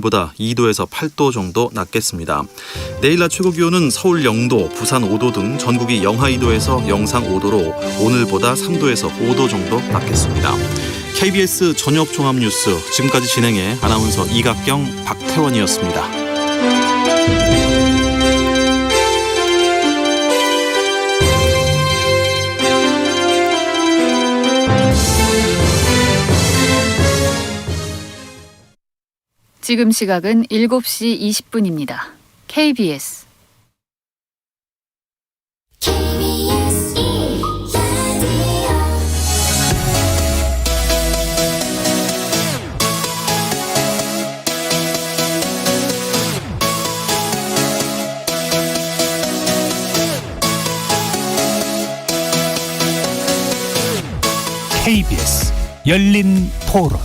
오늘보다 2도에서 8도 정도 낮겠습니다. 내일 낮 최고 기온은 서울 0도, 부산 5도 등 전국이 영하 2도에서 영상 5도로 오늘보다 3도에서 5도 정도 낮겠습니다. KBS 저녁 종합뉴스 지금까지 진행해 아나운서 이각경, 박태원이었습니다. 지금 시각은 7시 20분입니다. KBS KBS 열린 토론.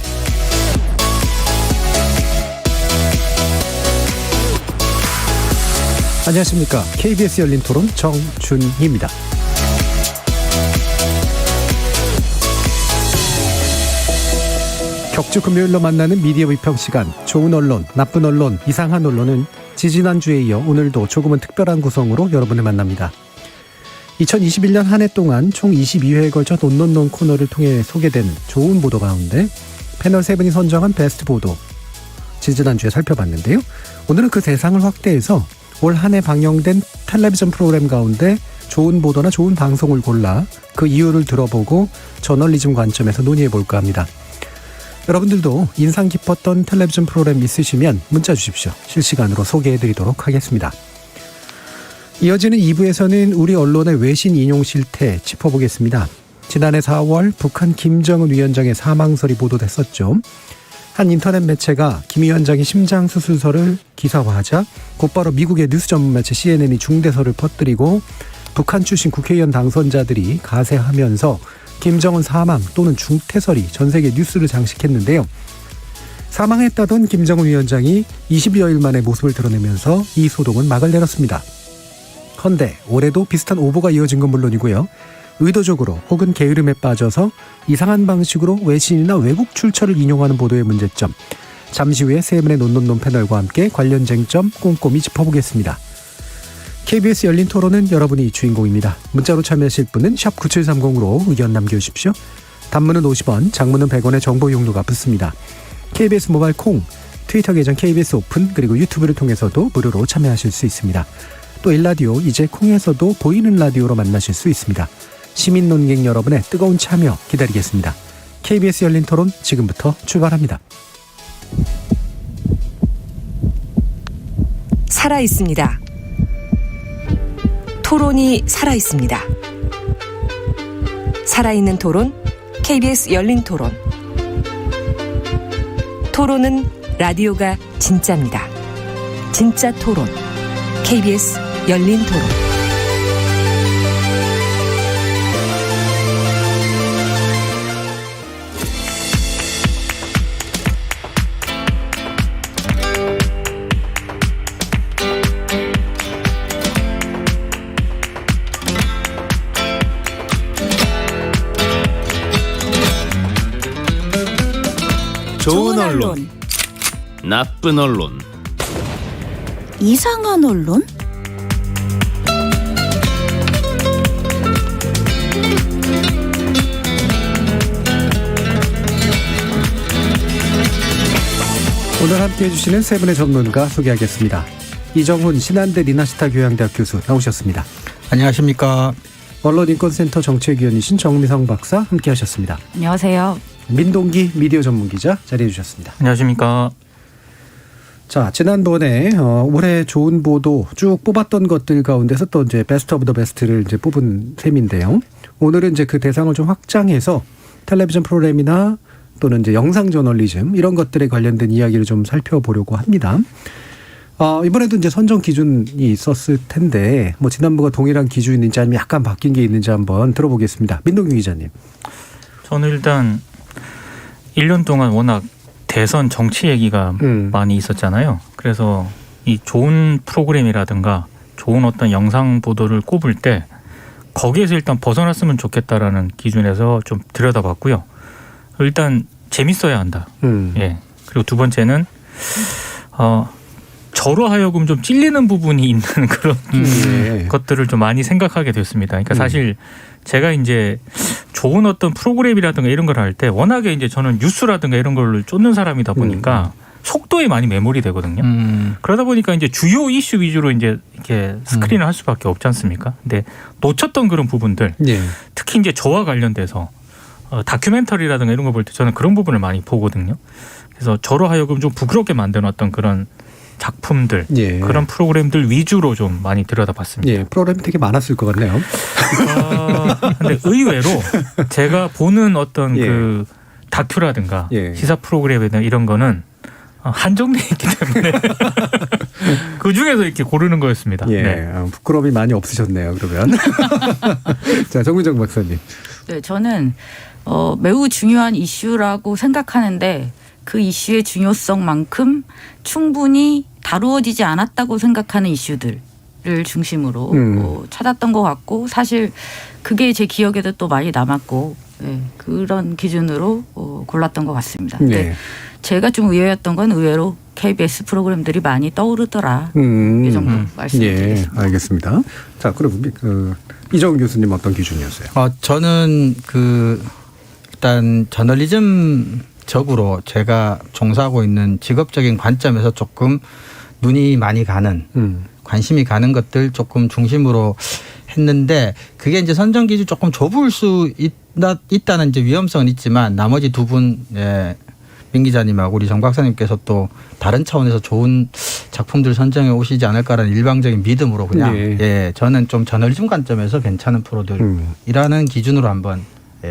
안녕하십니까. KBS 열린 토론 정준희입니다. 격주 금요일로 만나는 미디어 비평 시간, 좋은 언론, 나쁜 언론, 이상한 언론은 지지난주에 이어 오늘도 조금은 특별한 구성으로 여러분을 만납니다. 2021년 한 해 동안 총 22회에 걸쳐 논논논 코너를 통해 소개된 좋은 보도 가운데 패널 3분이 선정한 베스트 보도, 지지난주에 살펴봤는데요. 오늘은 그 대상을 확대해서 올 한 해 방영된 텔레비전 프로그램 가운데 좋은 보도나 좋은 방송을 골라 그 이유를 들어보고 저널리즘 관점에서 논의해볼까 합니다. 여러분들도 인상 깊었던 텔레비전 프로그램 있으시면 문자 주십시오. 실시간으로 소개해드리도록 하겠습니다. 이어지는 2부에서는 우리 언론의 외신 인용 실태 짚어보겠습니다. 지난해 4월 북한 김정은 위원장의 사망설이 보도됐었죠. 한 인터넷 매체가 김 위원장의 심장수술설을 기사화하자 곧바로 미국의 뉴스 전문 매체 CNN이 중대설을 퍼뜨리고 북한 출신 국회의원 당선자들이 가세하면서 김정은 사망 또는 중태설이 전 세계 뉴스를 장식했는데요. 사망했다던 김정은 위원장이 20여일 만에 모습을 드러내면서 이 소동은 막을 내렸습니다. 헌데 올해도 비슷한 오보가 이어진 건 물론이고요. 의도적으로 혹은 게으름에 빠져서 이상한 방식으로 외신이나 외국 출처를 인용하는 보도의 문제점, 잠시 후에 세 분의 논논논 패널과 함께 관련 쟁점 꼼꼼히 짚어보겠습니다. KBS 열린 토론은 여러분이 주인공입니다. 문자로 참여하실 분은 샵 9730으로 의견 남겨주십시오. 단문은 50원, 장문은 100원의 정보 이용료가 붙습니다. KBS 모바일 콩, 트위터 계정 KBS 오픈, 그리고 유튜브를 통해서도 무료로 참여하실 수 있습니다. 또 일라디오, 이제 콩에서도 보이는 라디오로 만나실 수 있습니다. 시민 논객 여러분의 뜨거운 참여 기다리겠습니다. KBS 열린 토론 지금부터 출발합니다. 살아있습니다. 토론이 살아있습니다. 살아있는 토론, KBS 열린 토론. 토론은 라디오가 진짜입니다. 진짜 토론, KBS 열린 토론. 좋은 언론, 나쁜 언론, 이상한 언론? 오늘 함께해 주시는 세 분의 전문가 소개하겠습니다. 이정훈 신한대 리나시타 교양대학 교수 나오셨습니다. 안녕하십니까. 언론인권센터 정책위원이신 정미성 박사 함께하셨습니다. 안녕하세요. 민동기 미디어 전문기자 자리해 주셨습니다. 안녕하십니까. 자, 지난번에 올해 좋은 보도 쭉 뽑았던 것들 가운데서 또 이제 베스트 오브 더 베스트를 이제 뽑은 셈인데요. 오늘은 이제 그 대상을 좀 확장해서 텔레비전 프로그램이나 또는 이제 영상 저널리즘 이런 것들에 관련된 이야기를 좀 살펴보려고 합니다. 이번에도 이제 선정 기준이 있었을 텐데 뭐 지난번과 동일한 기준인지 아니면 약간 바뀐 게 있는지 한번 들어보겠습니다. 민동규 기자님. 저는 일단 1년 동안 워낙 대선 정치 얘기가 많이 있었잖아요. 그래서 이 좋은 프로그램이라든가 좋은 어떤 영상 보도를 꼽을 때 거기에서 일단 벗어났으면 좋겠다라는 기준에서 좀 들여다봤고요. 일단 재밌어야 한다. 예. 그리고 두 번째는 저로 하여금 좀 찔리는 부분이 있는 그런 예. 것들을 좀 많이 생각하게 됐습니다. 그러니까 사실 제가 이제 좋은 어떤 프로그램이라든가 이런 걸 할 때 워낙에 이제 저는 뉴스라든가 이런 걸 쫓는 사람이다 보니까 속도에 많이 매몰이 되거든요. 그러다 보니까 이제 주요 이슈 위주로 이제 이렇게 스크린을 할 수밖에 없지 않습니까? 근데 놓쳤던 그런 부분들, 예. 특히 이제 저와 관련돼서 다큐멘터리라든가 이런 거 볼 때 저는 그런 부분을 많이 보거든요. 그래서 저로 하여금 좀 부끄럽게 만드는 그런 작품들, 예. 그런 프로그램들 위주로 좀 많이 들여다봤습니다. 예, 프로그램이 되게 많았을 것 같네요. 근데 의외로 제가 보는 어떤 예. 그 다큐라든가 예. 시사 프로그램이나 이런 거는 한정돼 있기 때문에 그 중에서 이렇게 고르는 거였습니다. 예, 네. 부끄러움이 많이 없으셨네요. 그러면 자, 정민정 박사님. 네, 저는 매우 중요한 이슈라고 생각하는데 그 이슈의 중요성만큼 충분히 다루어지지 않았다고 생각하는 이슈들을 중심으로 찾았던 것 같고 사실 그게 제 기억에도 또 많이 남았고 네, 그런 기준으로 골랐던 것 같습니다. 네. 근데 제가 좀 의외였던 건 의외로 KBS 프로그램들이 많이 떠오르더라. 이 정도 말씀드리겠습니다. 예, 알겠습니다. 자, 그럼 이정훈 교수님 어떤 기준이었어요? 저는 일단 저널리즘적으로 제가 종사하고 있는 직업적인 관점에서 조금 눈이 많이 가는 관심이 가는 것들 조금 중심으로 했는데 그게 이제 선정 기준 조금 좁을 수 있다는 이제 위험성은 있지만 나머지 두 분 민 기자님하고 우리 정 박사님께서 또 다른 차원에서 좋은 작품들 선정해 오시지 않을까라는 일방적인 믿음으로 그냥 예, 저는 좀 저널리즘 관점에서 괜찮은 프로들이라는 기준으로 한번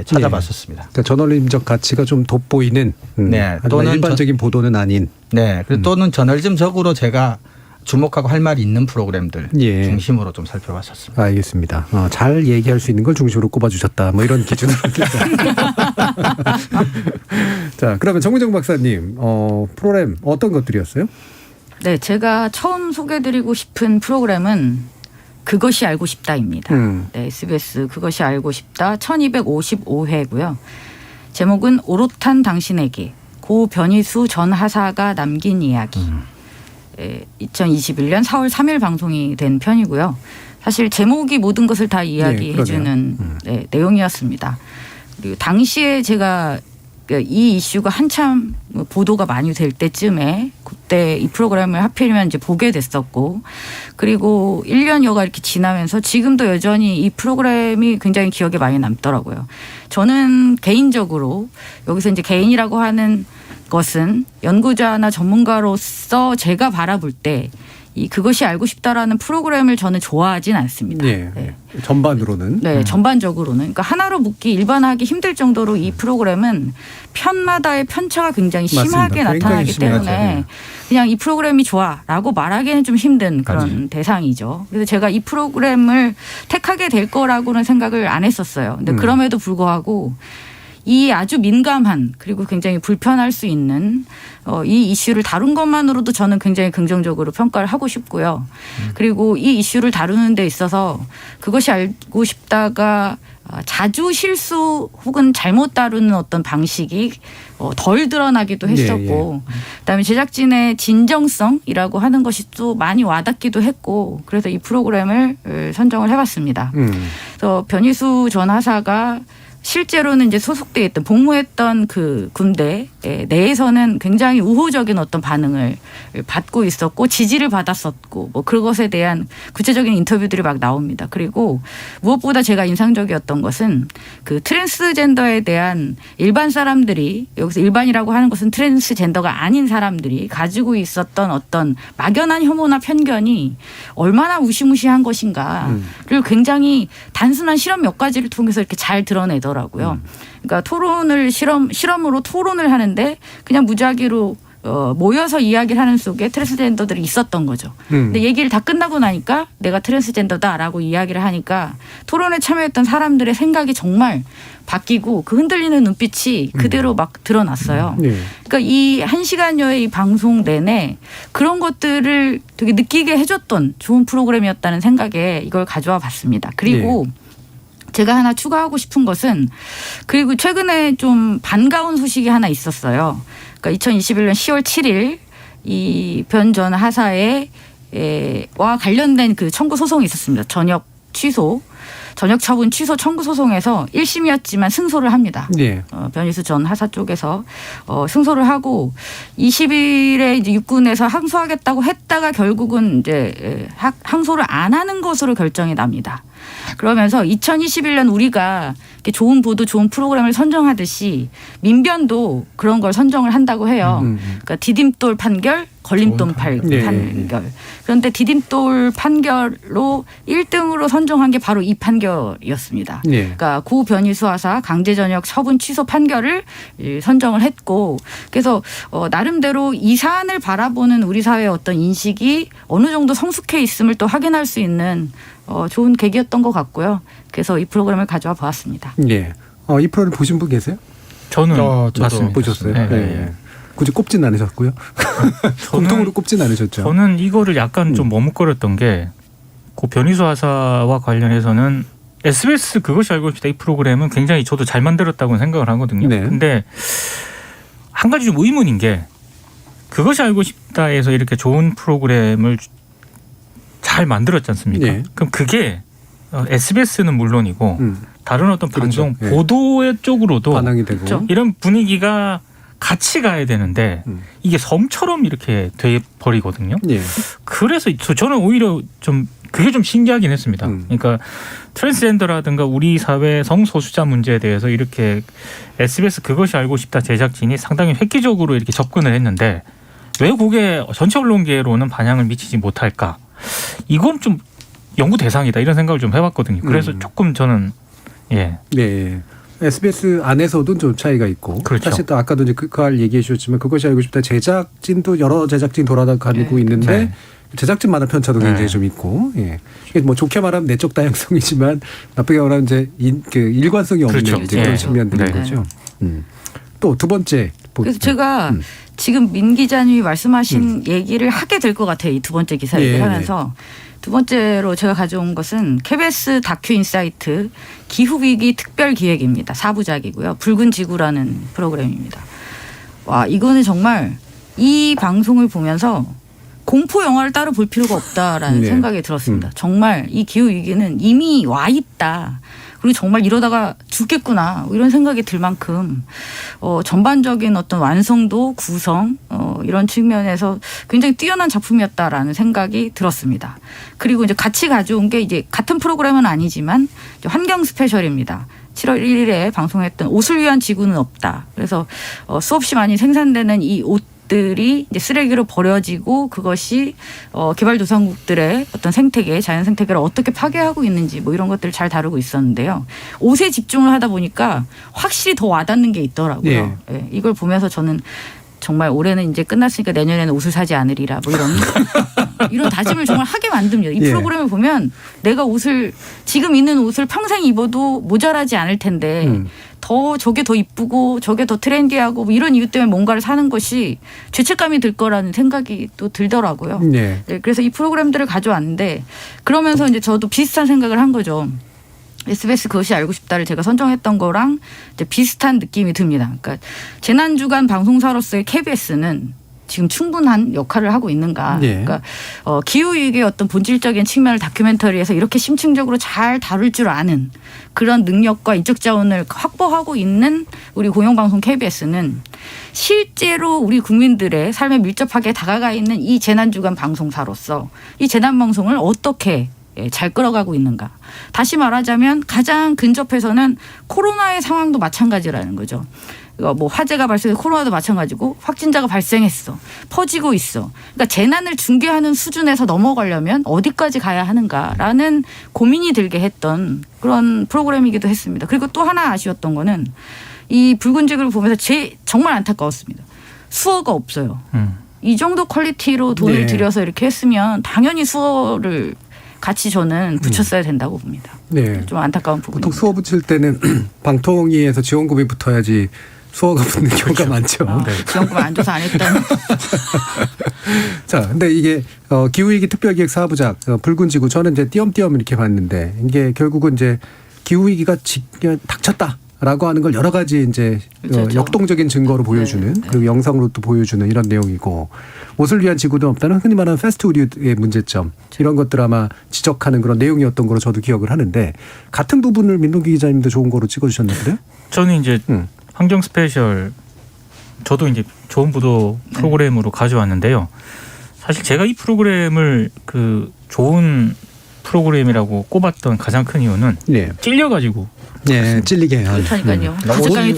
찾아봤었습니다. 그러니까 저널리즘적 가치가 좀 돋보이는 네, 또는 일반적인 보도는 아닌. 네, 그리고 또는 저널리즘적으로 제가 주목하고 할 말이 있는 프로그램들 예. 중심으로 좀 살펴봤었습니다. 알겠습니다. 잘 얘기할 수 있는 걸 중심으로 꼽아주셨다. 뭐 이런 기준으로. 자, 그러면 정민정 박사님 프로그램 어떤 것들이었어요? 네, 제가 처음 소개드리고 싶은 프로그램은 그것이 알고 싶다입니다. 네, SBS 그것이 알고 싶다 1255회고요. 제목은 오롯한 당신에게 고 변희수 전 하사가 남긴 이야기. 2021년 4월 3일 방송이 된 편이고요. 사실 제목이 모든 것을 다 이야기해주는 내용이었습니다. 그리고 당시에 제가 이 이슈가 한참 보도가 많이 될 때쯤에 그때 이 프로그램을 하필이면 이제 보게 됐었고 그리고 1년여가 이렇게 지나면서 지금도 여전히 이 프로그램이 굉장히 기억에 많이 남더라고요. 저는 개인적으로 여기서 이제 개인이라고 하는 것은 연구자나 전문가로서 제가 바라볼 때 이 그것이 알고 싶다라는 프로그램을 저는 좋아하진 않습니다. 네. 네. 전반으로는. 네, 전반적으로는. 그러니까 하나로 묶기 일반화하기 힘들 정도로 이 프로그램은 편마다의 편차가 굉장히 심하게 맞습니다. 나타나기 굉장히 때문에 그냥 이 프로그램이 좋아라고 말하기는 좀 힘든 그런 대상이죠. 그래서 제가 이 프로그램을 택하게 될 거라고는 생각을 안 했었어요. 근데 그럼에도 불구하고 이 아주 민감한 그리고 굉장히 불편할 수 있는 이 이슈를 다룬 것만으로도 저는 굉장히 긍정적으로 평가를 하고 싶고요. 그리고 이 이슈를 다루는 데 있어서 그것이 알고 싶다가 자주 실수 혹은 잘못 다루는 어떤 방식이 덜 드러나기도 했었고 그다음에 제작진의 진정성이라고 하는 것이 또 많이 와닿기도 했고 그래서 이 프로그램을 선정을 해봤습니다. 그래서 변희수 전 하사가 실제로는 이제 소속돼 있던 복무했던 그 군대 내에서는 굉장히 우호적인 어떤 반응을 받고 있었고 지지를 받았었고 뭐 그것에 대한 구체적인 인터뷰들이 막 나옵니다. 그리고 무엇보다 제가 인상적이었던 것은 그 트랜스젠더에 대한 일반 사람들이 여기서 일반이라고 하는 것은 트랜스젠더가 아닌 사람들이 가지고 있었던 어떤 막연한 혐오나 편견이 얼마나 무시무시한 것인가를 굉장히 단순한 실험 몇 가지를 통해서 이렇게 잘 드러내더라고요. 그러니까 토론을 실험으로 토론을 하는데 그냥 무작위로 모여서 이야기를 하는 속에 트랜스젠더들이 있었던 거죠. 근데 얘기를 다 끝나고 나니까 내가 트랜스젠더다라고 이야기를 하니까 토론에 참여했던 사람들의 생각이 정말 바뀌고 그 흔들리는 눈빛이 그대로 막 드러났어요. 그러니까 이 1시간여의 이 방송 내내 그런 것들을 되게 느끼게 해줬던 좋은 프로그램이었다는 생각에 이걸 가져와 봤습니다. 그리고 제가 하나 추가하고 싶은 것은 그리고 최근에 좀 반가운 소식이 하나 있었어요. 그러니까 2021년 10월 7일 이 변 전 하사의 와 관련된 그 청구 소송이 있었습니다. 전역 처분 취소 청구 소송에서 1심이었지만 승소를 합니다. 예. 변희수 전 하사 쪽에서 승소를 하고 20일에 이제 육군에서 항소하겠다고 했다가 결국은 이제 항소를 안 하는 것으로 결정이 납니다. 그러면서 2021년 우리가 이렇게 좋은 보도, 좋은 프로그램을 선정하듯이 민변도 그런 걸 선정을 한다고 해요. 그러니까 디딤돌 판결, 걸림돌 판결. 그런데 디딤돌 판결로 1등으로 선정한 게 바로 이 판결이었습니다. 네. 그러니까 고 변희수 하사 강제전역 처분 취소 판결을 선정을 했고, 그래서 나름대로 이 사안을 바라보는 우리 사회의 어떤 인식이 어느 정도 성숙해 있음을 또 확인할 수 있는 좋은 계기였던 것 같고요. 그래서 이 프로그램을 가져와 보았습니다. 예. 이 프로그램 보신 분 계세요? 저는 저도 봤습니다. 보셨어요? 네, 네. 예. 굳이 꼽진 않으셨고요. 공통으로 꼽진 않으셨죠. 저는 이거를 약간 좀 머뭇거렸던 게 그 변희수 하사와 관련해서는 SBS 그것이 알고 싶다 이 프로그램은 굉장히 저도 잘 만들었다고 생각을 하거든요. 네. 근데 한 가지 좀 의문인 게 그것이 알고 싶다에서 이렇게 좋은 프로그램을 잘 만들었지 않습니까? 네. 그럼 그게 SBS는 물론이고 다른 어떤 그렇죠. 방송 예. 보도의 쪽으로도 반항이 되고. 그렇죠. 이런 분위기가 같이 가야 되는데 이게 섬처럼 이렇게 돼 버리거든요. 예. 그래서 저는 오히려 좀 그게 좀 신기하긴 했습니다. 그러니까 트랜스젠더라든가 우리 사회 성소수자 문제에 대해서 이렇게 SBS 그것이 알고 싶다 제작진이 상당히 획기적으로 이렇게 접근을 했는데 왜 그게 전체 언론계로는 반향을 미치지 못할까? 이건 좀 연구 대상이다 이런 생각을 좀 해봤거든요. 그래서 조금 저는 예. 네. SBS 안에서도 좀 차이가 있고. 그렇죠. 사실 또 아까도 이제 그걸 얘기해 주셨지만 그것이 알고 싶다 제작진도 여러 제작진 돌아다니고 있는데 네. 제작진마다 편차도 굉장히 네. 좀 있고. 예. 이게 뭐 좋게 말하면 내적 다양성이지만 나쁘게 말하면 이제 일관성이 없는 그렇죠. 이제 그런 네. 측면들인 네. 거죠. 또 두 번째. 그래서 제가 지금 민 기자님이 말씀하신 얘기를 하게 될 것 같아요. 이 두 번째 기사 예, 얘기를 하면서. 두 번째로 제가 가져온 것은 KBS 다큐 인사이트 기후위기 특별기획입니다. 4부작이고요. 붉은 지구라는 프로그램입니다. 와, 이거는 정말 이 방송을 보면서 공포 영화를 따로 볼 필요가 없다라는 네. 생각이 들었습니다. 정말 이 기후위기는 이미 와 있다. 그리고 정말 이러다가 죽겠구나 이런 생각이 들 만큼 전반적인 어떤 완성도, 구성 이런 측면에서 굉장히 뛰어난 작품이었다라는 생각이 들었습니다. 그리고 이제 같이 가져온 게 이제 같은 프로그램은 아니지만 환경 스페셜입니다. 7월 1일에 방송했던 옷을 위한 지구는 없다. 그래서 수없이 많이 생산되는 이 옷들이 이제 쓰레기로 버려지고 그것이 개발도상국들의 어떤 생태계, 자연 생태계를 어떻게 파괴하고 있는지 뭐 이런 것들을 잘 다루고 있었는데요. 옷에 집중을 하다 보니까 확실히 더 와닿는 게 있더라고요. 예. 예, 이걸 보면서 저는 정말 올해는 이제 끝났으니까 내년에는 옷을 사지 않으리라 뭐 이런 다짐을 정말 하게 만듭니다. 이 예. 프로그램을 보면 내가 지금 있는 옷을 평생 입어도 모자라지 않을 텐데 저게 더 이쁘고 저게 더 트렌디하고 뭐 이런 이유 때문에 뭔가를 사는 것이 죄책감이 들 거라는 생각이 또 들더라고요. 네. 네, 그래서 이 프로그램들을 가져왔는데 그러면서 이제 저도 비슷한 생각을 한 거죠. SBS 그것이 알고 싶다를 제가 선정했던 거랑 이제 비슷한 느낌이 듭니다. 그러니까 재난주간 방송사로서의 KBS는 지금 충분한 역할을 하고 있는가. 네. 그러니까 기후위기의 어떤 본질적인 측면을 다큐멘터리에서 이렇게 심층적으로 잘 다룰 줄 아는 그런 능력과 인적 자원을 확보하고 있는 우리 공영방송 KBS는 실제로 우리 국민들의 삶에 밀접하게 다가가 있는 이 재난주간 방송사로서 이 재난방송을 어떻게 잘 끌어가고 있는가. 다시 말하자면 가장 근접해서는 코로나의 상황도 마찬가지라는 거죠. 뭐 화재가 발생해 코로나도 마찬가지고 확진자가 발생했어. 퍼지고 있어. 그러니까 재난을 중계하는 수준에서 넘어가려면 어디까지 가야 하는가라는 고민이 들게 했던 그런 프로그램이기도 했습니다. 그리고 또 하나 아쉬웠던 거는 이 붉은 지구를 보면서 정말 안타까웠습니다. 수어가 없어요. 이 정도 퀄리티로 돈을 네. 들여서 이렇게 했으면 당연히 수어를 같이 저는 붙였어야 된다고 봅니다. 네. 좀 안타까운 부분입니다. 보통 수어 붙일 때는 방통위에서 지원금이 붙어야지 수어가 붙는 경우가 많죠. 지원금 안 줘서 안 했다니. 자, 근데 이게 기후위기 특별기획 4부작 붉은 지구 저는 이제 띄엄띄엄 이렇게 봤는데 이게 결국은 이제 기후위기가 닥쳤다. 라고 하는 걸 여러 가지 이제 그렇죠. 역동적인 증거로 보여주는 네. 그리고 영상으로도 보여주는 이런 내용이고 옷을 위한 지구도 없다는 흔히 말하는 패스트푸드의 문제점 이런 것들 아마 지적하는 그런 내용이었던 거로 저도 기억을 하는데 같은 부분을 민동기 기자님도 좋은 거로 찍어주셨는데요? 저는 이제 환경 스페셜 저도 이제 좋은 부도 프로그램으로 가져왔는데요. 사실 제가 이 프로그램을 그 좋은 프로그램이라고 꼽았던 가장 큰 이유는 네. 찔려가지고 네, 찔리게 한. 그렇다니까요.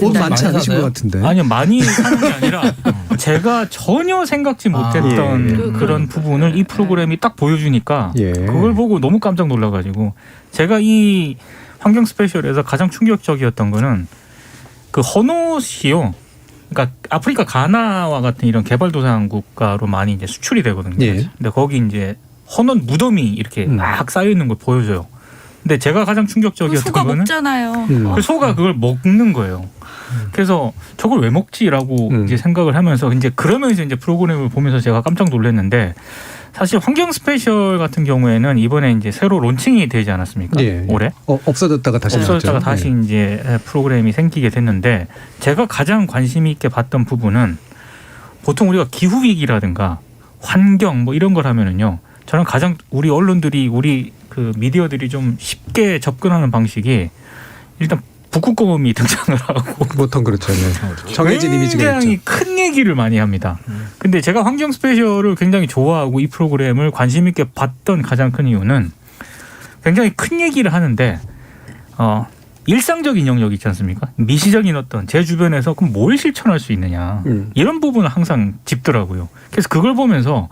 옷 많지 않으신 것 같은데. 아니요 많이 사는 게 아니라 제가 전혀 생각지 못했던 예. 그런 부분을 이 프로그램이 딱 보여주니까 예. 그걸 보고 너무 깜짝 놀라가지고 제가 이 환경 스페셜에서 가장 충격적이었던 거는 그 헌옷이요. 그러니까 아프리카 가나와 같은 이런 개발도상 국가로 많이 이제 수출이 되거든요. 예. 근데 거기 이제 헌옷 무덤이 이렇게 막 쌓여 있는 걸 보여줘요. 근데 제가 가장 충격적이었던 소가 거는 먹잖아요. 그 소가 그걸 먹는 거예요. 그래서 저걸 왜 먹지라고 이제 생각을 하면서 이제 그러면서 이제 프로그램을 보면서 제가 깜짝 놀랐는데 사실 환경 스페셜 같은 경우에는 이번에 이제 새로 론칭이 되지 않았습니까? 예. 올해 없어졌다가 다시 없어졌다가 나왔죠. 다시 이제 프로그램이 생기게 됐는데 제가 가장 관심 있게 봤던 부분은 보통 우리가 기후 위기라든가 환경 뭐 이런 걸 하면은요. 저는 가장 우리 언론들이 우리 그 미디어들이 좀 쉽게 접근하는 방식이 일단 북극곰이 등장을 하고 보통 그렇죠. 네. 정해진 이미지가 굉장히 있죠. 큰 얘기를 많이 합니다. 근데 제가 환경 스페셜을 굉장히 좋아하고 이 프로그램을 관심 있게 봤던 가장 큰 이유는 굉장히 큰 얘기를 하는데 일상적인 영역 있지 않습니까? 미시적인 어떤 제 주변에서 그럼 뭘 실천할 수 있느냐 이런 부분을 항상 짚더라고요. 그래서 그걸 보면서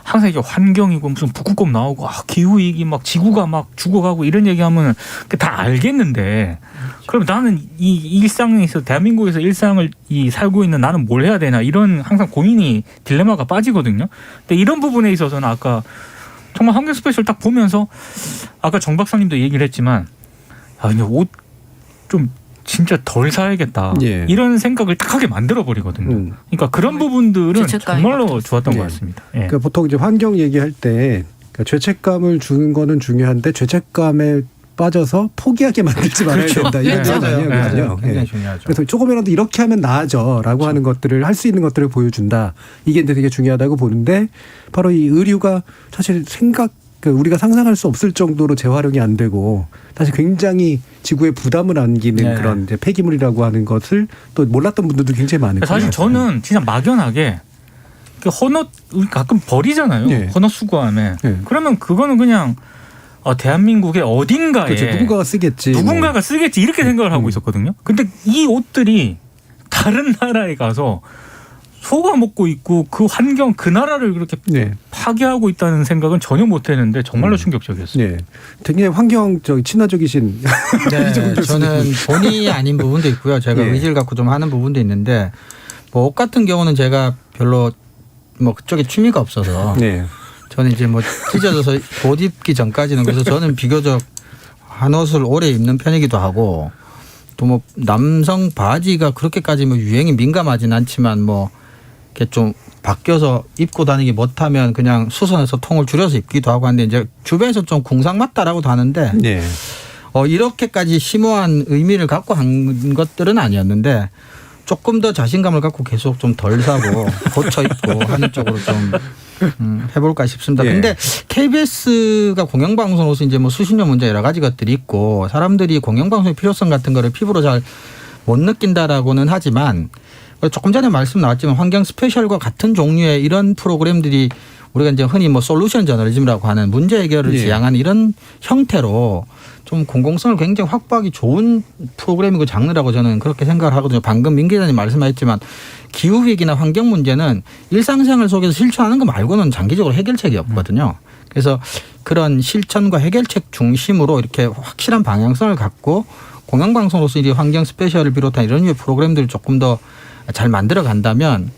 항상 이게 환경이고 무슨 북극곰 나오고 기후 위기 막 지구가 막 죽어가고 이런 얘기하면 다 알겠는데 그럼 나는 이 일상에서 대한민국에서 일상을 살고 있는 나는 뭘 해야 되나 이런 항상 고민이 딜레마가 빠지거든요. 근데 이런 부분에 있어서는 아까 정말 환경 스페셜 딱 보면서 아까 정 박사님도 얘기를 했지만 근데 옷 좀 진짜 덜 사야겠다 예. 이런 생각을 딱 하게 만들어 버리거든요. 그러니까 그런 부분들은 죄책감이 정말로 좋았던 예. 것 같습니다. 예. 그러니까 보통 이제 환경 얘기할 때 그러니까 죄책감을 주는 거는 중요한데 죄책감에 빠져서 포기하게 만들지 말아야 그렇죠. 된다 이런 네, 제안 맞아요. 아니거든요. 굉장히 예. 중요하죠. 그래서 조금이라도 이렇게 하면 나아져라고 하는 것들을 할 수 있는 것들을 보여준다. 이게 되게 중요하다고 보는데 바로 이 의류가 사실 우리가 상상할 수 없을 정도로 재활용이 안 되고 사실 굉장히 지구에 부담을 안기는 네. 그런 이제 폐기물이라고 하는 것을 또 몰랐던 분들도 굉장히 많을 거예요. 사실 저는 진짜 막연하게 그 헌옷 우리 가끔 버리잖아요. 네. 헌옷 수거함에 네. 그러면 그거는 그냥 대한민국의 어딘가에 그렇죠. 누군가가 쓰겠지. 누군가가 쓰겠지 이렇게 생각을 하고 있었거든요. 근데 이 옷들이 다른 나라에 가서 소가 먹고 있고 그 환경 그 나라를 그렇게 네. 파괴하고 있다는 생각은 전혀 못했는데 정말로 충격적이었어요. 네. 되게 환경 친화적이신 네, 이종훈 교수님. 저는 본의 아닌 부분도 있고요. 제가 예. 의지를 갖고 좀 하는 부분도 있는데 뭐 옷 같은 경우는 제가 별로 뭐 그쪽에 취미가 없어서 네. 저는 이제 뭐 찢어져서 옷 입기 전까지는 그래서 저는 비교적 한 옷을 오래 입는 편이기도 하고 또 뭐 남성 바지가 그렇게까지 뭐 유행이 민감하진 않지만 뭐 이렇게 좀 바뀌어서 입고 다니기 못하면 그냥 수선해서 통을 줄여서 입기도 하고 하는데 이제 주변에서 좀 궁상맞다라고도 하는데 네. 이렇게까지 심오한 의미를 갖고 한 것들은 아니었는데 조금 더 자신감을 갖고 계속 좀 덜 사고 고쳐 입고 하는 쪽으로 좀 해볼까 싶습니다. 예. 근데 KBS가 공영방송으로서 이제 뭐 수신료 문제 여러 가지 것들이 있고 사람들이 공영방송의 필요성 같은 거를 피부로 잘 못 느낀다라고는 하지만 조금 전에 말씀 나왔지만 환경 스페셜과 같은 종류의 이런 프로그램들이 우리가 이제 흔히 뭐 솔루션 저널리즘이라고 하는 문제 해결을 예. 지향하는 이런 형태로 좀 공공성을 굉장히 확보하기 좋은 프로그램이고 장르라고 저는 그렇게 생각을 하거든요. 방금 민 기자님 말씀하셨지만 기후위기나 환경 문제는 일상생활 속에서 실천하는 거 말고는 장기적으로 해결책이 없거든요. 그래서 그런 실천과 해결책 중심으로 이렇게 확실한 방향성을 갖고 공영방송으로서 이 환경 스페셜을 비롯한 이런 류의 프로그램들을 조금 더 잘 만들어 간다면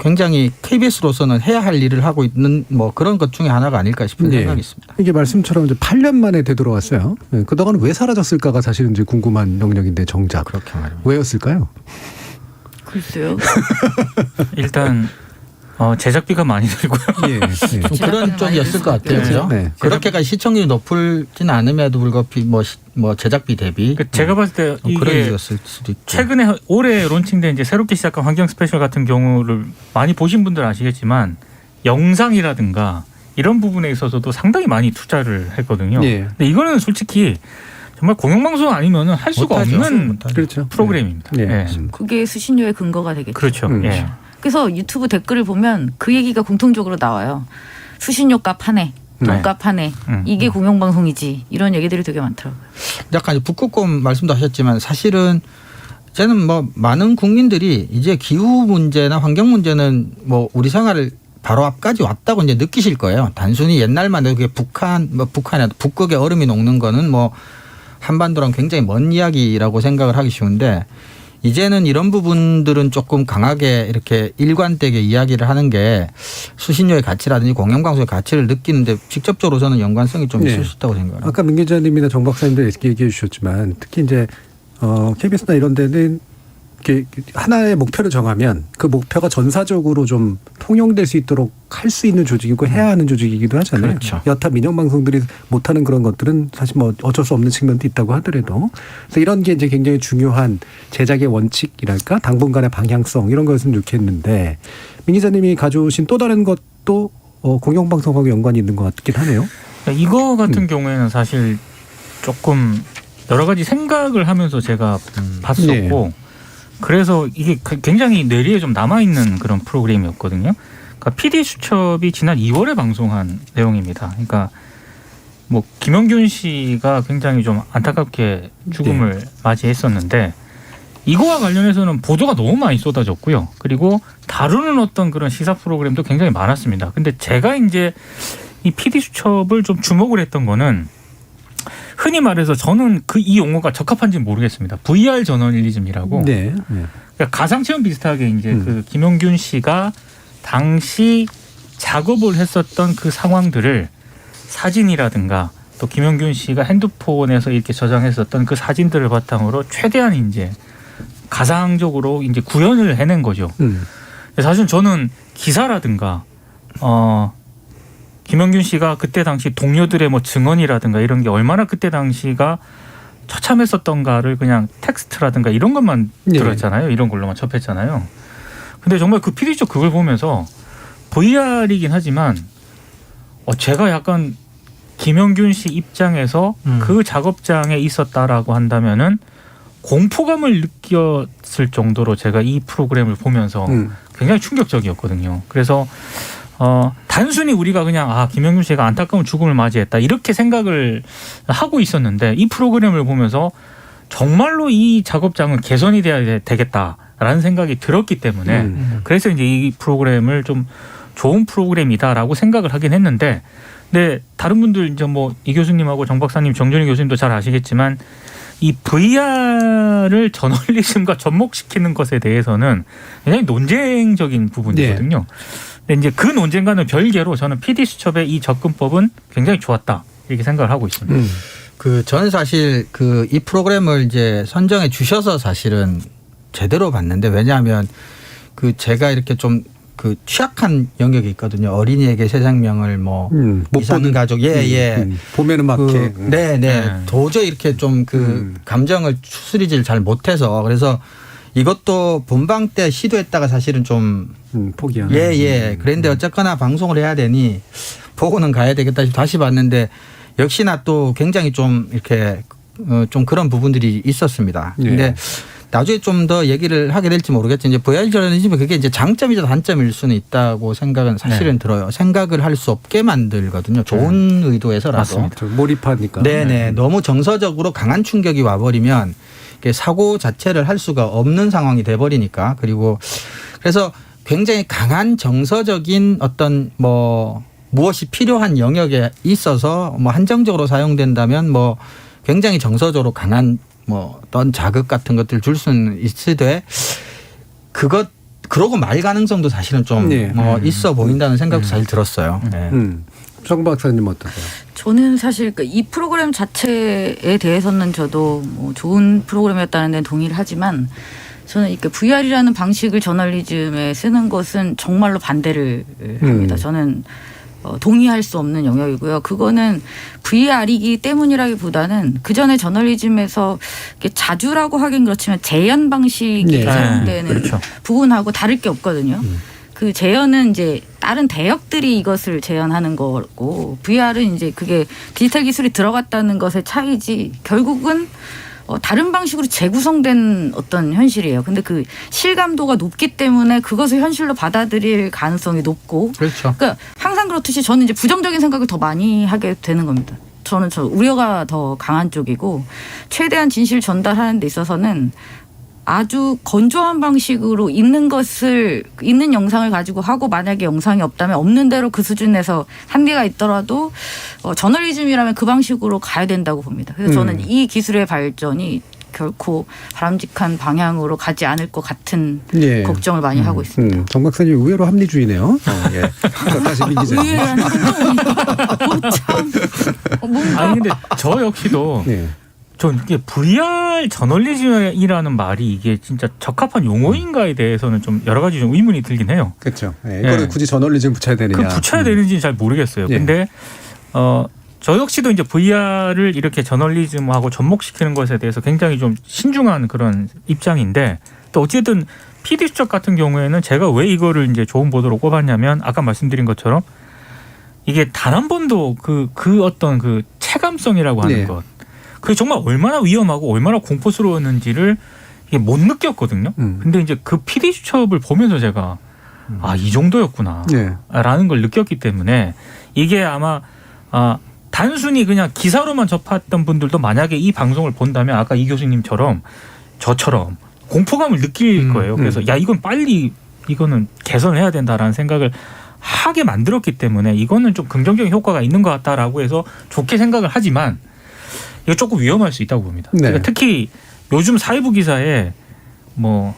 굉장히 KBS로서는 해야 할 일을 하고 있는 뭐 그런 것 중에 하나가 아닐까 싶은 네. 생각이 있습니다. 이게 말씀처럼 이제 8년 만에 되돌아왔어요. 네. 그동안 왜 사라졌을까가 사실은 이제 궁금한 영역인데 정작 그렇게 말입니다. 왜였을까요? 글쎄요. 일단 제작비가 많이 들고요. 예. 예. 좀 그런 쪽이었을 것 같아요. 그렇죠. 그죠? 네. 그렇게까지 시청률이 높을지는 않음에도 불구하고 뭐 제작비 대비 제가 봤을 때 그런 이게 이유였을 수도 있고. 최근에 올해 론칭된 이제 새롭게 시작한 환경 스페셜 같은 경우를 많이 보신 분들 아시겠지만 영상이라든가 이런 부분에 있어서도 상당히 많이 투자를 했거든요. 예. 근데 이거는 솔직히 정말 공영방송 아니면은 할 수가 못하죠. 없는 못하죠. 그렇죠. 프로그램입니다. 예. 예. 그게 수신료의 근거가 되겠죠. 그렇죠. 예. 그래서 유튜브 댓글을 보면 그 얘기가 공통적으로 나와요. 수신료 값 하네. 돈값 하네. 이게 공영방송이지. 이런 얘기들이 되게 많더라고요. 약간 이제 북극곰 말씀도 하셨지만 사실은 저는 뭐 많은 국민들이 이제 기후 문제나 환경 문제는 뭐 우리 생활을 바로 앞까지 왔다고 이제 느끼실 거예요. 단순히 옛날만 해도 그게 북한이 북극에 얼음이 녹는 거는 뭐 한반도랑 굉장히 먼 이야기라고 생각을 하기 쉬운데 이제는 이런 부분들은 조금 강하게 이렇게 일관되게 이야기를 하는 게 수신료의 가치라든지 공영방송의 가치를 느끼는데 직접적으로 저는 연관성이 좀 있을 수 있다고 생각합니다. 아까 민 기자님이나 정 박사님도 얘기해 주셨지만 특히 이제 KBS나 이런 데는 이렇게 하나의 목표를 정하면 그 목표가 전사적으로 좀 통용될 수 있도록 할 수 있는 조직이고 해야 하는 조직이기도 하잖아요. 그렇죠. 여타 민영 방송들이 못하는 그런 것들은 사실 뭐 어쩔 수 없는 측면도 있다고 하더라도 그래서 이런 게 이제 굉장히 중요한 제작의 원칙이랄까 당분간의 방향성 이런 거였으면 좋겠는데 민 기자님이 가져오신 또 다른 것도 공영방송하고 연관이 있는 것 같긴 하네요. 이거 같은 경우에는 사실 조금 여러 가지 생각을 하면서 제가 봤었고 그래서 이게 굉장히 뇌리에 좀 남아있는 그런 프로그램이었거든요. 그러니까 PD수첩이 지난 2월에 방송한 내용입니다. 그러니까 뭐 김영균 씨가 굉장히 좀 안타깝게 죽음을 맞이했었는데 이거와 관련해서는 보도가 너무 많이 쏟아졌고요. 그리고 다루는 어떤 그런 시사 프로그램도 굉장히 많았습니다. 근데 제가 이제 이 PD수첩을 좀 주목을 했던 거는 흔히 말해서 저는 이 용어가 적합한지는 모르겠습니다. VR 저널리즘이라고. 네. 그러니까 가상체험 비슷하게 이제 그 김용균 씨가 당시 작업을 했었던 그 상황들을 사진이라든가 또 김용균 씨가 핸드폰에서 이렇게 저장했었던 그 사진들을 바탕으로 최대한 이제 가상적으로 이제 구현을 해낸 거죠. 사실 저는 기사라든가 김영균 씨가 그때 당시 동료들의 뭐 증언이라든가 이런 게 얼마나 그때 당시가 처참했었던가를 그냥 텍스트라든가 이런 것만 들었잖아요. 이런 걸로만 접했잖아요. 근데 정말 그 PD쪽 그걸 보면서 VR이긴 하지만 제가 약간 김영균 씨 입장에서 그 작업장에 있었다라고 한다면은 공포감을 느꼈을 정도로 제가 이 프로그램을 보면서 굉장히 충격적이었거든요. 그래서 단순히 우리가 그냥 김영균 씨가 안타까운 죽음을 맞이했다 이렇게 생각을 하고 있었는데 이 프로그램을 보면서 정말로 이 작업장은 개선이 돼야 되겠다라는 생각이 들었기 때문에 그래서 이제 이 프로그램을 좀 좋은 프로그램이다라고 생각을 하긴 했는데 근데 다른 분들 이제 뭐 이 교수님하고 정 박사님, 정준희 교수님도 잘 아시겠지만 이 VR을 저널리즘과 접목시키는 것에 대해서는 굉장히 논쟁적인 부분이거든요. 근데 이제 그 논쟁과는 별개로 저는 PD수첩의 이 접근법은 굉장히 좋았다 이렇게 생각을 하고 있습니다. 저는 사실 이 프로그램을 이제 선정해 주셔서 사실은 제대로 봤는데 왜냐하면 제가 이렇게 좀 취약한 영역이 있거든요. 어린이에게 새 생명을 못 보는 가족, 보면은 막 도저히 이렇게 좀 감정을 추스리질 잘 못해서 그래서 이것도 본방 때 시도했다가 사실은 좀 포기한. 그런데 어쨌거나 방송을 해야 되니 보고는 가야 되겠다 싶어 다시 봤는데 역시나 또 굉장히 좀 이렇게 좀 그런 부분들이 있었습니다. 근데 나중에 좀 더 얘기를 하게 될지 모르겠지만 이제 VR 저널리즘이 그게 이제 장점이자 단점일 수는 있다고 생각은 사실은 들어요. 생각을 할 수 없게 만들거든요. 좋은 의도에서라도. 맞습니다. 몰입하니까. 너무 정서적으로 강한 충격이 와버리면 사고 자체를 할 수가 없는 상황이 돼버리니까 그리고 그래서 굉장히 강한 정서적인 어떤 무엇이 필요한 영역에 있어서 한정적으로 사용된다면 굉장히 정서적으로 강한 어떤 자극 같은 것들을 줄 수는 있으되 그러고 말 가능성도 사실은 좀 있어 보인다는 생각도 사실 들었어요. 정 박사님 어떠세요? 저는 사실 이 프로그램 자체에 대해서는 저도 좋은 프로그램이었다는 데 동의를 하지만 저는 이렇게 VR이라는 방식을 저널리즘에 쓰는 것은 정말로 반대를 합니다. 저는 동의할 수 없는 영역이고요. 그거는 VR이기 때문이라기보다는 그 전에 저널리즘에서 자주라고 하긴 그렇지만 재현 방식이 사용되는 그렇죠. 부분하고 다를 게 없거든요. 그 재현은 이제 다른 대역들이 이것을 재현하는 거고 VR은 이제 그게 디지털 기술이 들어갔다는 것의 차이지 결국은 다른 방식으로 재구성된 어떤 현실이에요. 근데 그 실감도가 높기 때문에 그것을 현실로 받아들일 가능성이 높고. 그렇죠. 그러니까 항상 그렇듯이 저는 이제 부정적인 생각을 더 많이 하게 되는 겁니다. 저는 우려가 더 강한 쪽이고 최대한 진실 전달하는 데 있어서는 아주 건조한 방식으로 있는 영상을 가지고 하고 만약에 영상이 없다면 없는 대로 그 수준에서 한계가 있더라도 저널리즘이라면 그 방식으로 가야 된다고 봅니다. 그래서 저는 이 기술의 발전이 결코 바람직한 방향으로 가지 않을 것 같은 걱정을 많이 하고 있습니다. 정 박사님 의외로 합리주의네요. 예. 다시 민 기자님. 의외라는 참 뭔가 아니 근데 저 역시도 전 이게 VR 저널리즘이라는 말이 이게 진짜 적합한 용어인가에 대해서는 좀 여러 가지 좀 의문이 들긴 해요. 그렇죠. 이거를 굳이 저널리즘 붙여야 되느냐. 붙여야 되는지는 잘 모르겠어요. 근데 저 역시도 이제 VR을 이렇게 저널리즘하고 접목시키는 것에 대해서 굉장히 좀 신중한 그런 입장인데 또 어쨌든 PD 수첩 같은 경우에는 제가 왜 이거를 이제 좋은 보도로 꼽았냐면 아까 말씀드린 것처럼 이게 단 한 번도 그 어떤 그 체감성이라고 하는 것 그게 정말 얼마나 위험하고 얼마나 공포스러웠는지를 이게 못 느꼈거든요. 근데 이제 그 PD 수첩을 보면서 제가 이 정도였구나 라는 걸 느꼈기 때문에 이게 아마 단순히 그냥 기사로만 접했던 분들도 만약에 이 방송을 본다면 아까 이 교수님처럼 저처럼 공포감을 느낄 거예요. 그래서 야 이건 빨리 이거는 개선해야 된다라는 생각을 하게 만들었기 때문에 이거는 좀 긍정적인 효과가 있는 것 같다라고 해서 좋게 생각을 하지만 이거 조금 위험할 수 있다고 봅니다. 그러니까 특히 요즘 사회부 기사에 뭐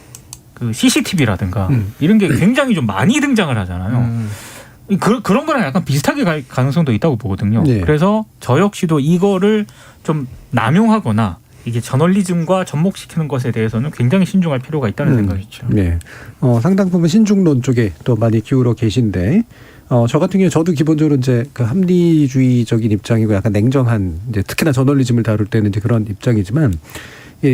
그 CCTV라든가 이런 게 굉장히 좀 많이 등장을 하잖아요. 그런 거랑 약간 비슷하게 갈 가능성도 있다고 보거든요. 그래서 저 역시도 이거를 좀 남용하거나 이게 저널리즘과 접목시키는 것에 대해서는 굉장히 신중할 필요가 있다는 생각이죠. 상당 부분 신중론 쪽에 또 많이 기울어 계신데 저 같은 경우 저도 기본적으로 이제 그 합리주의적인 입장이고 약간 냉정한 이제 특히나 저널리즘을 다룰 때는 이제 그런 입장이지만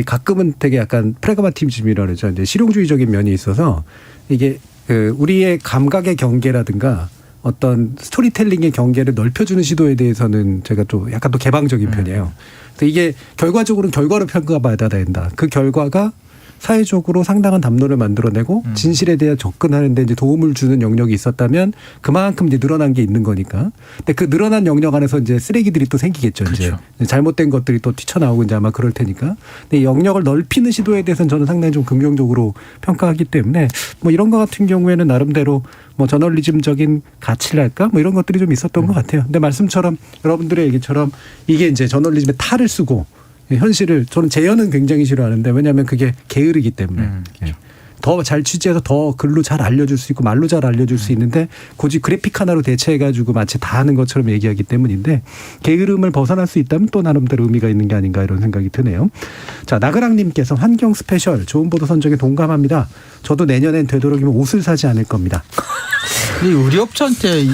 가끔은 되게 약간 프래그마티즘이라 그러죠. 이제 실용주의적인 면이 있어서 이게 그 우리의 감각의 경계라든가 어떤 스토리텔링의 경계를 넓혀주는 시도에 대해서는 제가 좀 약간 또 개방적인 편이에요. 그래서 이게 결과적으로는 결과로 평가받아야 된다. 그 결과가 사회적으로 상당한 담론을 만들어내고 진실에 대해 접근하는 데 이제 도움을 주는 영역이 있었다면 그만큼 이제 늘어난 게 있는 거니까. 근데 그 늘어난 영역 안에서 이제 쓰레기들이 또 생기겠죠. 그렇죠. 이제 잘못된 것들이 또 튀쳐나오고 이제 아마 그럴 테니까. 근데 이 영역을 넓히는 시도에 대해서는 저는 상당히 좀 긍정적으로 평가하기 때문에 뭐 이런 거 같은 경우에는 나름대로 뭐 저널리즘적인 가치랄까 뭐 이런 것들이 좀 있었던 것 같아요. 근데 말씀처럼 여러분들의 얘기처럼 이게 이제 저널리즘의 탈을 쓰고 현실을 저는 재현은 굉장히 싫어하는데 왜냐하면 그게 게으르기 때문에 더 잘 취재해서 더 글로 잘 알려줄 수 있고 말로 잘 알려줄 수 있는데 굳이 그래픽 하나로 대체해가지고 마치 다 하는 것처럼 얘기하기 때문인데 게으름을 벗어날 수 있다면 또 나름대로 의미가 있는 게 아닌가 이런 생각이 드네요. 자, 나그랑님께서 환경 스페셜 좋은 보도 선정에 동감합니다. 저도 내년엔 되도록이면 옷을 사지 않을 겁니다. 이 우리 업체한테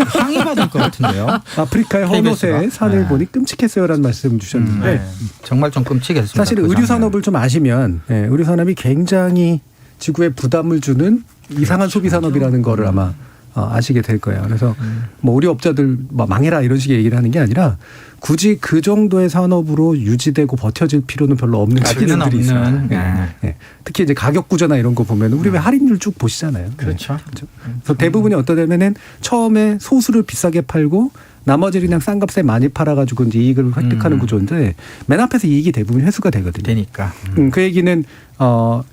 항의받을 것 같은데요. 아프리카의 헌옷에 산을 보니 끔찍했어요라는 말씀 주셨는데 정말 좀 끔찍했습니다. 사실 의류 산업을 좀 아시면 의류 산업이 굉장히 지구에 부담을 주는 이상한 소비 산업이라는 거를 아마 아시게 될 거예요. 그래서 뭐 우리 업자들 뭐 망해라 이런 식의 얘기를 하는 게 아니라 굳이 그 정도의 산업으로 유지되고 버텨질 필요는 별로 없는 측면들이 있어요. 특히 이제 가격 구조나 이런 거 보면 우리 왜 할인율 쭉 보시잖아요. 그렇죠. 그래서 대부분이 어떠냐면은 처음에 소수를 비싸게 팔고 나머지를 그냥 싼 값에 많이 팔아가지고 이제 이익을 획득하는 구조인데 맨 앞에서 이익이 대부분 회수가 되거든요. 되니까. 그 얘기는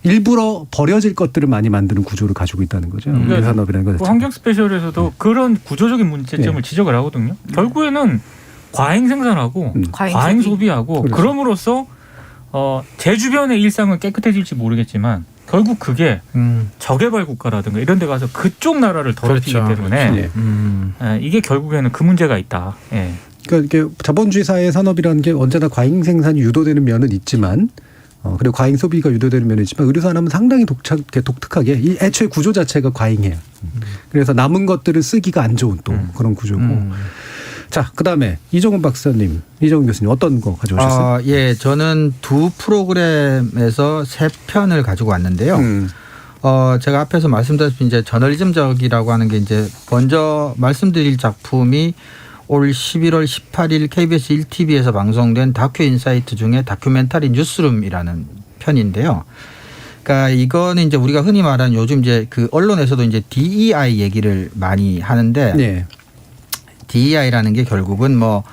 일부러 버려질 것들을 많이 만드는 구조를 가지고 있다는 거죠. 우리 산업이라는 거. 환경 스페셜에서도 그런 구조적인 문제점을 지적을 하거든요. 결국에는 과잉 생산하고 과잉 소비하고 그럼으로써 제 주변의 일상은 깨끗해질지 모르겠지만 결국 그게 저개발 국가라든가 이런 데 가서 그쪽 나라를 더럽히기 때문에 이게 결국에는 그 문제가 있다. 그러니까 이게 자본주의 사회의 산업이라는 게 언제나 과잉 생산이 유도되는 면은 있지만 그리고 과잉 소비가 유도되는 면이 있지만 의료 산업은 상당히 독특하게 이 애초에 구조 자체가 과잉해요. 그래서 남은 것들을 쓰기가 안 좋은 또 그런 구조고. 자, 그다음에 이종훈 박사님, 이종훈 교수님 어떤 거 가져오셨어요? 예, 저는 두 프로그램에서 3편을 가지고 왔는데요. 제가 앞에서 말씀드렸듯이 이제 저널리즘적이라고 하는 게 이제 먼저 말씀드릴 작품이 올 11월 18일 KBS 1TV에서 방송된 다큐 인사이트 중에 다큐멘터리 뉴스룸이라는 편인데요. 그러니까 이거는 이제 우리가 흔히 말하는 요즘 이제 그 언론에서도 이제 DEI 얘기를 많이 하는데 네. DEI라는 게 결국은 뭐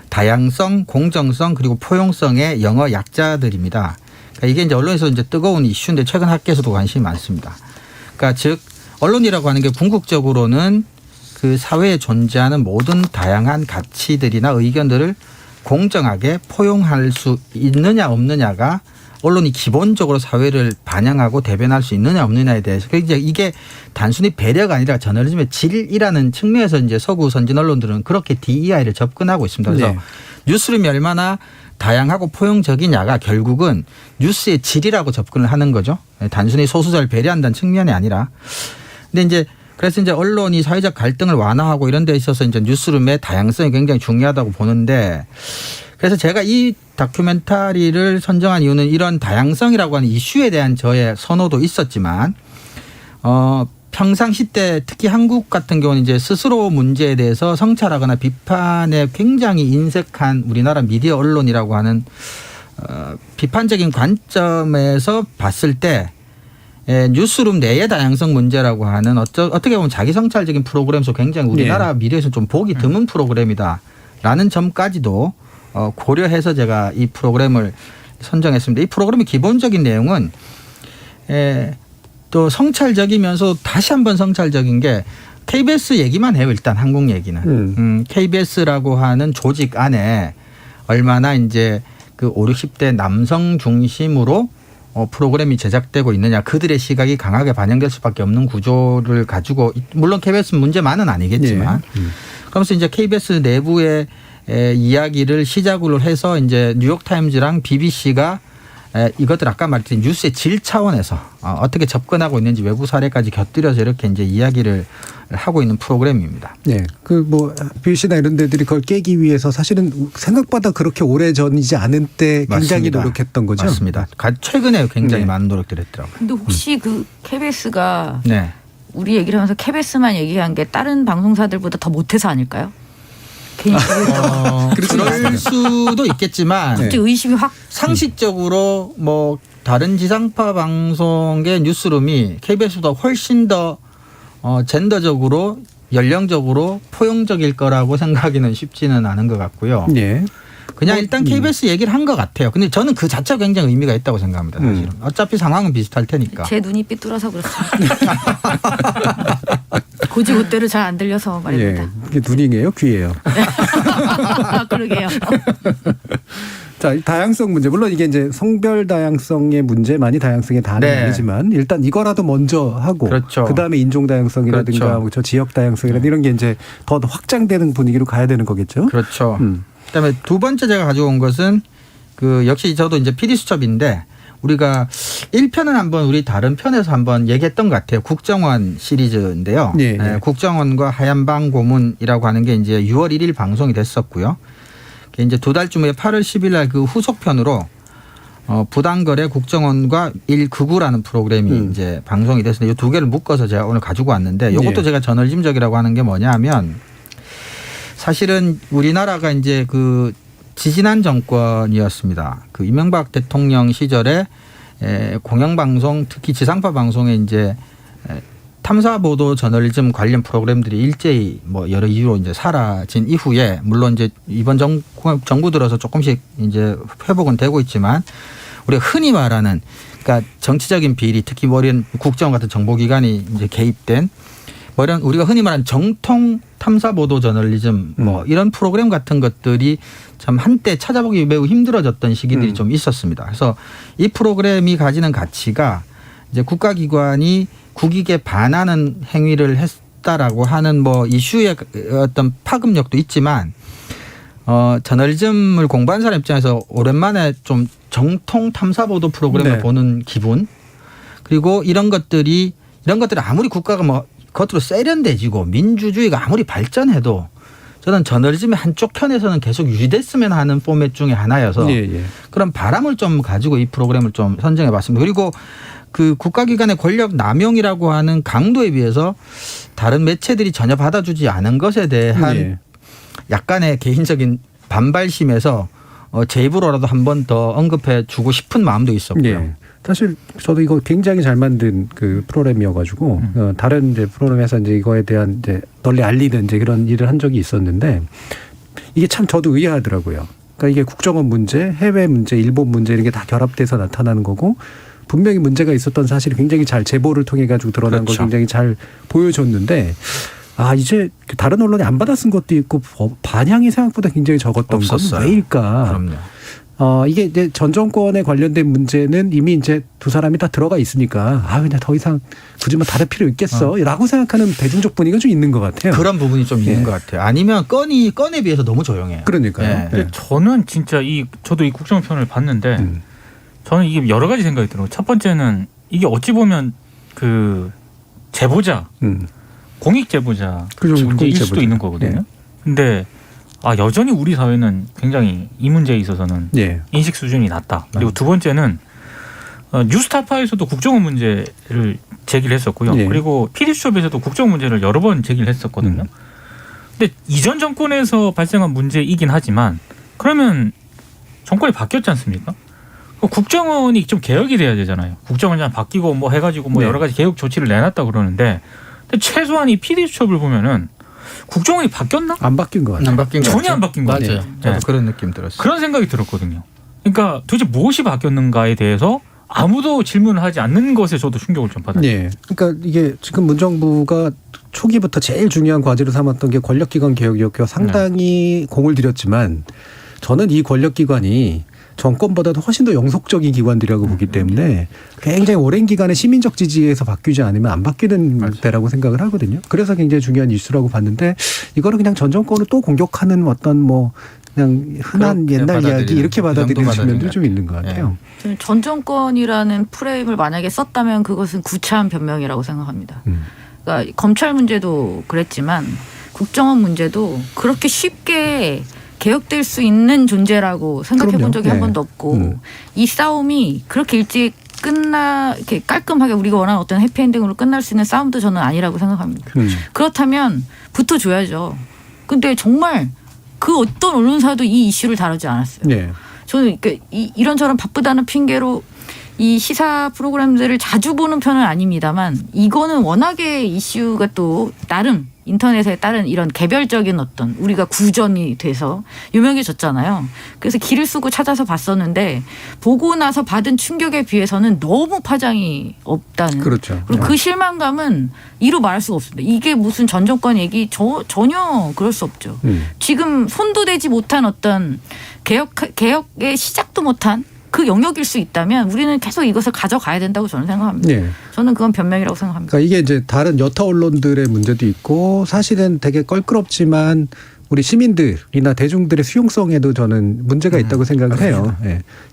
다양성, 공정성 그리고 포용성의 영어 약자들입니다. 그러니까 이게 이제 언론에서 이제 뜨거운 이슈인데 최근 학계에서도 관심이 많습니다. 그러니까 즉 언론이라고 하는 게 궁극적으로는 그 사회에 존재하는 모든 다양한 가치들이나 의견들을 공정하게 포용할 수 있느냐 없느냐가 언론이 기본적으로 사회를 반영하고 대변할 수 있느냐 없느냐에 대해서 이제 이게 단순히 배려가 아니라 저널리즘의 질이라는 측면에서 이제 서구 선진 언론들은 그렇게 DEI를 접근하고 있습니다. 그래서 네. 뉴스룸이 얼마나 다양하고 포용적이냐가 결국은 뉴스의 질이라고 접근을 하는 거죠. 단순히 소수자를 배려한다는 측면이 아니라. 근데 이제 그래서 이제 언론이 사회적 갈등을 완화하고 이런 데 있어서 이제 뉴스룸의 다양성이 굉장히 중요하다고 보는데 그래서 제가 이 다큐멘터리를 선정한 이유는 이런 다양성이라고 하는 이슈에 대한 저의 선호도 있었지만 평상시 때 특히 한국 같은 경우는 이제 스스로 문제에 대해서 성찰하거나 비판에 굉장히 인색한 우리나라 미디어 언론이라고 하는 비판적인 관점에서 봤을 때 뉴스룸 내의 다양성 문제라고 하는 어떻게 보면 자기 성찰적인 프로그램에서 굉장히 우리나라 미디어에서 좀 보기 드문 프로그램이다라는 점까지도 고려해서 제가 이 프로그램을 선정했습니다. 이 프로그램의 기본적인 내용은 또 성찰적이면서 다시 한번 성찰적인 게 KBS 얘기만 해요. 일단 한국 얘기는. KBS라고 하는 조직 안에 얼마나 이제 그 5, 60대 남성 중심으로 프로그램이 제작되고 있느냐 그들의 시각이 강하게 반영될 수밖에 없는 구조를 가지고 물론 KBS 문제만은 아니겠지만 그러면서 이제 KBS 내부의 이야기를 시작으로 해서 이제 뉴욕타임즈랑 BBC가 이것들 아까 말했던 뉴스의 질 차원에서 어떻게 접근하고 있는지 외부 사례까지 곁들여서 이렇게 이제 이야기를 하고 있는 프로그램입니다. 네. 그 뭐 BBC나 이런 데들이 그걸 깨기 위해서 사실은 생각보다 그렇게 오래 전이지 않은 때 굉장히 맞습니다. 노력했던 거죠. 맞습니다. 최근에 굉장히 네. 많은 노력들을 했더라고요. 근데 혹시 그 KBS가 네. 우리 얘기를 하면서 KBS만 얘기한 게 다른 방송사들보다 더 못해서 아닐까요? 개인 그럴 수도 있겠지만 갑자기 의심이 확 상식적으로 뭐 다른 지상파 방송의 뉴스룸이 KBS보다 훨씬 더 젠더적으로 연령적으로 포용적일 거라고 생각하기는 쉽지는 않은 것 같고요. 네. 그냥 일단 KBS 얘기를 한 것 같아요. 근데 저는 그 자체가 굉장히 의미가 있다고 생각합니다. 사실은. 어차피 상황은 비슷할 테니까. 제 눈이 삐뚤어서 그렇습니다. 고지고대로 잘 안 들려서 말입니다. 예. 이게 눈이에요, 귀예요. 그러게요. 자, 이 다양성 문제. 물론 이게 이제 성별 다양성의 문제만이 다양성의 단은 네. 아니지만 일단 이거라도 먼저 하고 그렇죠. 그다음에 인종 다양성이라든가 그렇죠. 뭐 저 지역 다양성이라든가 이런 게 이제 더 확장되는 분위기로 가야 되는 거겠죠. 그렇죠. 그다음에 두 번째 제가 가져온 것은 그 역시 저도 이제 PD수첩인데 우리가 1편은 한번 우리 다른 편에서 한번 얘기했던 것 같아요. 국정원 시리즈인데요. 네, 네. 국정원과 하얀방 고문이라고 하는 게 이제 6월 1일 방송이 됐었고요. 이제 두 달쯤 후에 8월 10일 날 그 후속편으로 부당거래 국정원과 199라는 프로그램이 이제 방송이 됐는데 이 두 개를 묶어서 제가 오늘 가지고 왔는데 이것도 예. 제가 저널리즘적이라고 하는 게 뭐냐면 사실은 우리나라가 이제 그 지지난 정권이었습니다. 그 이명박 대통령 시절에 공영방송 특히 지상파 방송에 이제 탐사보도 저널리즘 관련 프로그램들이 일제히 뭐 여러 이유로 이제 사라진 이후에 물론 이제 이번 정부 들어서 조금씩 이제 회복은 되고 있지만 우리가 흔히 말하는 그러니까 정치적인 비리 특히 뭐 이런 국정원 같은 정보기관이 이제 개입된 뭐 이런 우리가 흔히 말하는 정통 탐사보도 저널리즘 뭐 이런 프로그램 같은 것들이 참 한때 찾아보기 매우 힘들어졌던 시기들이 좀 있었습니다. 그래서 이 프로그램이 가지는 가치가 이제 국가기관이 국익에 반하는 행위를 했다라고 하는 뭐 이슈의 어떤 파급력도 있지만 저널리즘을 공부한 사람 입장에서 오랜만에 좀 정통 탐사 보도 프로그램을 네. 보는 기분. 그리고 이런 것들이 아무리 국가가 뭐 겉으로 세련돼지고 민주주의가 아무리 발전해도 저는 저널리즘의 한쪽 편에서는 계속 유지됐으면 하는 포맷 중에 하나여서 그런 바람을 좀 가지고 이 프로그램을 좀 선정해 봤습니다. 그리고 그 국가기관의 권력 남용이라고 하는 강도에 비해서 다른 매체들이 전혀 받아주지 않은 것에 대한 약간의 개인적인 반발심에서 제 입으로라도 한 번 더 언급해 주고 싶은 마음도 있었고요. 사실 저도 이거 굉장히 잘 만든 그 프로그램이어가지고 다른 이제 프로그램에서 이제 이거에 대한 이제 널리 알리는 이제 그런 일을 한 적이 있었는데 이게 참 저도 의아하더라고요. 그러니까 이게 국정원 문제, 해외 문제, 일본 문제 이런 게 다 결합돼서 나타나는 거고 분명히 문제가 있었던 사실이 굉장히 잘 제보를 통해 가지고 드러난 걸 굉장히 잘 보여줬는데 이제 다른 언론이 안 받아 쓴 것도 있고 반향이 생각보다 굉장히 적었던 건 왜일까? 그럼요. 이게 이제 전 정권에 관련된 문제는 이미 이제 두 사람이 다 들어가 있으니까 그냥 더 이상 굳이 뭐 다를 필요 있겠어라고 생각하는 대중적 분위기가 좀 있는 것 같아요. 그런 부분이 좀 있는 것 같아요. 아니면 건에 비해서 너무 조용해요. 그러니까요. 근데 저는 진짜 저도 이 국정 편을 봤는데 저는 이게 여러 가지 생각이 들어요. 첫 번째는 이게 어찌 보면 그 제보자, 공익 제보자 문제일 수도 있는 거거든요. 근데 여전히 우리 사회는 굉장히 이 문제에 있어서는 인식 수준이 낮다. 그리고 두 번째는 뉴스타파에서도 국정원 문제를 제기를 했었고요. 그리고 PD수첩에서도 국정원 문제를 여러 번 제기를 했었거든요. 근데 이전 정권에서 발생한 문제이긴 하지만 그러면 정권이 바뀌었지 않습니까? 국정원이 좀 개혁이 돼야 되잖아요. 국정원이 바뀌고 뭐 해가지고 뭐 여러 가지 개혁 조치를 내놨다 그러는데 근데 최소한 이 PD수첩을 보면은 국정원이 바뀌었나? 안 바뀐 것 같아요. 안 바뀐 것 전혀 같아요. 안 바뀐 것 같아요. 저도 그런 느낌 들었어요. 그런 생각이 들었거든요. 그러니까 도대체 무엇이 바뀌었는가에 대해서 아무도 질문을 하지 않는 것에 저도 충격을 좀 받았어요. 그러니까 이게 지금 문정부가 초기부터 제일 중요한 과제로 삼았던 게 권력기관 개혁이었고 상당히 공을 들였지만 저는 이 권력기관이 정권보다도 훨씬 더 영속적인 기관들이라고 보기 때문에 굉장히 오랜 기간에 시민적 지지에서 바뀌지 않으면 안 바뀌는 때라고 생각을 하거든요. 그래서 굉장히 중요한 이슈라고 봤는데 이거를 그냥 전 정권을 또 공격하는 어떤 뭐 그냥 흔한 옛날 이야기 이렇게 받아들이는 측면도 좀 있는 것 같아요. 저는 전 정권이라는 프레임을 만약에 썼다면 그것은 구차한 변명이라고 생각합니다. 그러니까 검찰 문제도 그랬지만 국정원 문제도 그렇게 쉽게 개혁될 수 있는 존재라고 생각해 본 적이 한 번도 없고 이 싸움이 그렇게 일찍 이렇게 깔끔하게 우리가 원하는 어떤 해피엔딩으로 끝날 수 있는 싸움도 저는 아니라고 생각합니다. 그렇다면 붙어줘야죠. 근데 정말 그 어떤 언론사도 이 이슈를 다루지 않았어요. 저는 이런저런 바쁘다는 핑계로 이 시사 프로그램들을 자주 보는 편은 아닙니다만 이거는 워낙에 이슈가 또 나름 인터넷에 따른 이런 개별적인 어떤 우리가 구전이 돼서 유명해졌잖아요. 그래서 길을 쓰고 찾아서 봤었는데 보고 나서 받은 충격에 비해서는 너무 파장이 없다는. 그렇죠. 그리고 그 실망감은 이루 말할 수가 없습니다. 이게 무슨 전 정권 얘기 전혀 그럴 수 없죠. 지금 손도 대지 못한 어떤 개혁의 시작도 못한 그 영역일 수 있다면 우리는 계속 이것을 가져가야 된다고 저는 생각합니다. 저는 그건 변명이라고 생각합니다. 그러니까 이게 이제 다른 여타 언론들의 문제도 있고 사실은 되게 껄끄럽지만 우리 시민들이나 대중들의 수용성에도 저는 문제가 있다고 생각을 해요.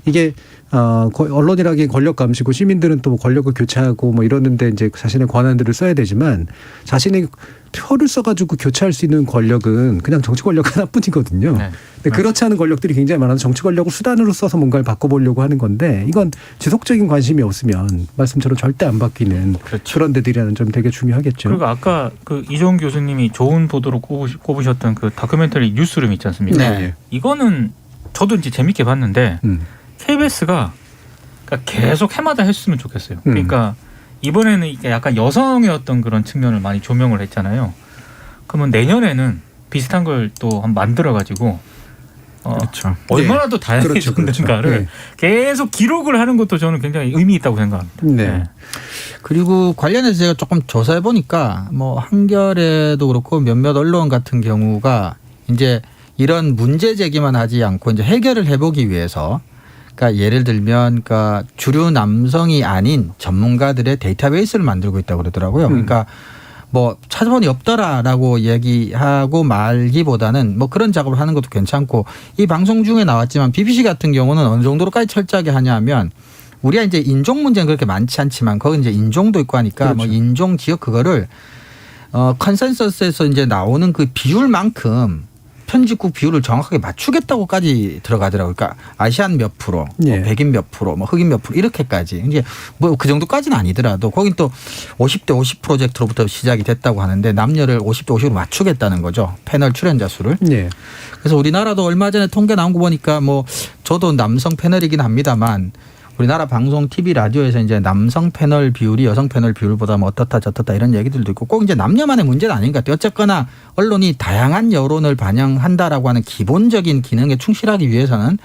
이게 언론이라기엔 권력 감시고 시민들은 또 권력을 교체하고 뭐 이러는데 이제 자신의 권한들을 써야 되지만 자신의 표를 써가지고 교체할 수 있는 권력은 그냥 정치 권력 하나뿐이거든요. 근데 그렇지 않은 권력들이 굉장히 많아서 정치 권력을 수단으로 써서 뭔가를 바꿔보려고 하는 건데 이건 지속적인 관심이 없으면 말씀처럼 절대 안 바뀌는 그런 데들이라는 점 되게 중요하겠죠. 그리고 아까 그 이종훈 교수님이 좋은 보도로 꼽으셨던 그 다큐멘터리 뉴스룸 있지 않습니까? 이거는 저도 이제 재밌게 봤는데 KBS가 계속 해마다 했으면 좋겠어요. 그러니까 이번에는 약간 여성의 어떤 그런 측면을 많이 조명을 했잖아요. 그러면 내년에는 비슷한 걸 또 만들어가지고 얼마나 더 다양해졌는가를 계속 기록을 하는 것도 저는 굉장히 의미 있다고 생각합니다. 그리고 관련해서 제가 조금 조사해 보니까 뭐 한겨레도 그렇고 몇몇 언론 같은 경우가 이제 이런 문제 제기만 하지 않고 이제 해결을 해보기 위해서 그러니까 예를 들면 그러니까 주류 남성이 아닌 전문가들의 데이터베이스를 만들고 있다고 그러더라고요. 그러니까 뭐 찾아보니 없더라라고 얘기하고 말기보다는 뭐 그런 작업을 하는 것도 괜찮고 이 방송 중에 나왔지만 BBC 같은 경우는 어느 정도로까지 철저하게 하냐면 우리가 이제 인종 문제는 그렇게 많지 않지만 거기 이제 인종도 있고 하니까 그렇죠. 뭐 인종 지역 그거를 컨센서스에서 이제 나오는 그 비율만큼 편집국 비율을 정확하게 맞추겠다고까지 들어가더라고요. 그러니까 아시안 몇 프로, 뭐 예. 백인 몇 프로, 뭐 흑인 몇 프로 이렇게까지. 이제 뭐 그 정도까지는 아니더라도 거긴 또 50대 50 프로젝트로부터 시작이 됐다고 하는데 남녀를 50대 50으로 맞추겠다는 거죠. 패널 출연자 수를. 예. 그래서 우리나라도 얼마 전에 통계 나온 거 보니까 뭐 저도 남성 패널이긴 합니다만 우리나라 방송, TV, 라디오에서 이제 남성 패널 비율이 여성 패널 비율보다 뭐 어떻다 저떻다 이런 얘기들도 있고 꼭 이제 남녀만의 문제는 아닌 것 같아요. 어쨌거나 언론이 다양한 여론을 반영한다라고 하는 기본적인 기능에 충실하기 위해서는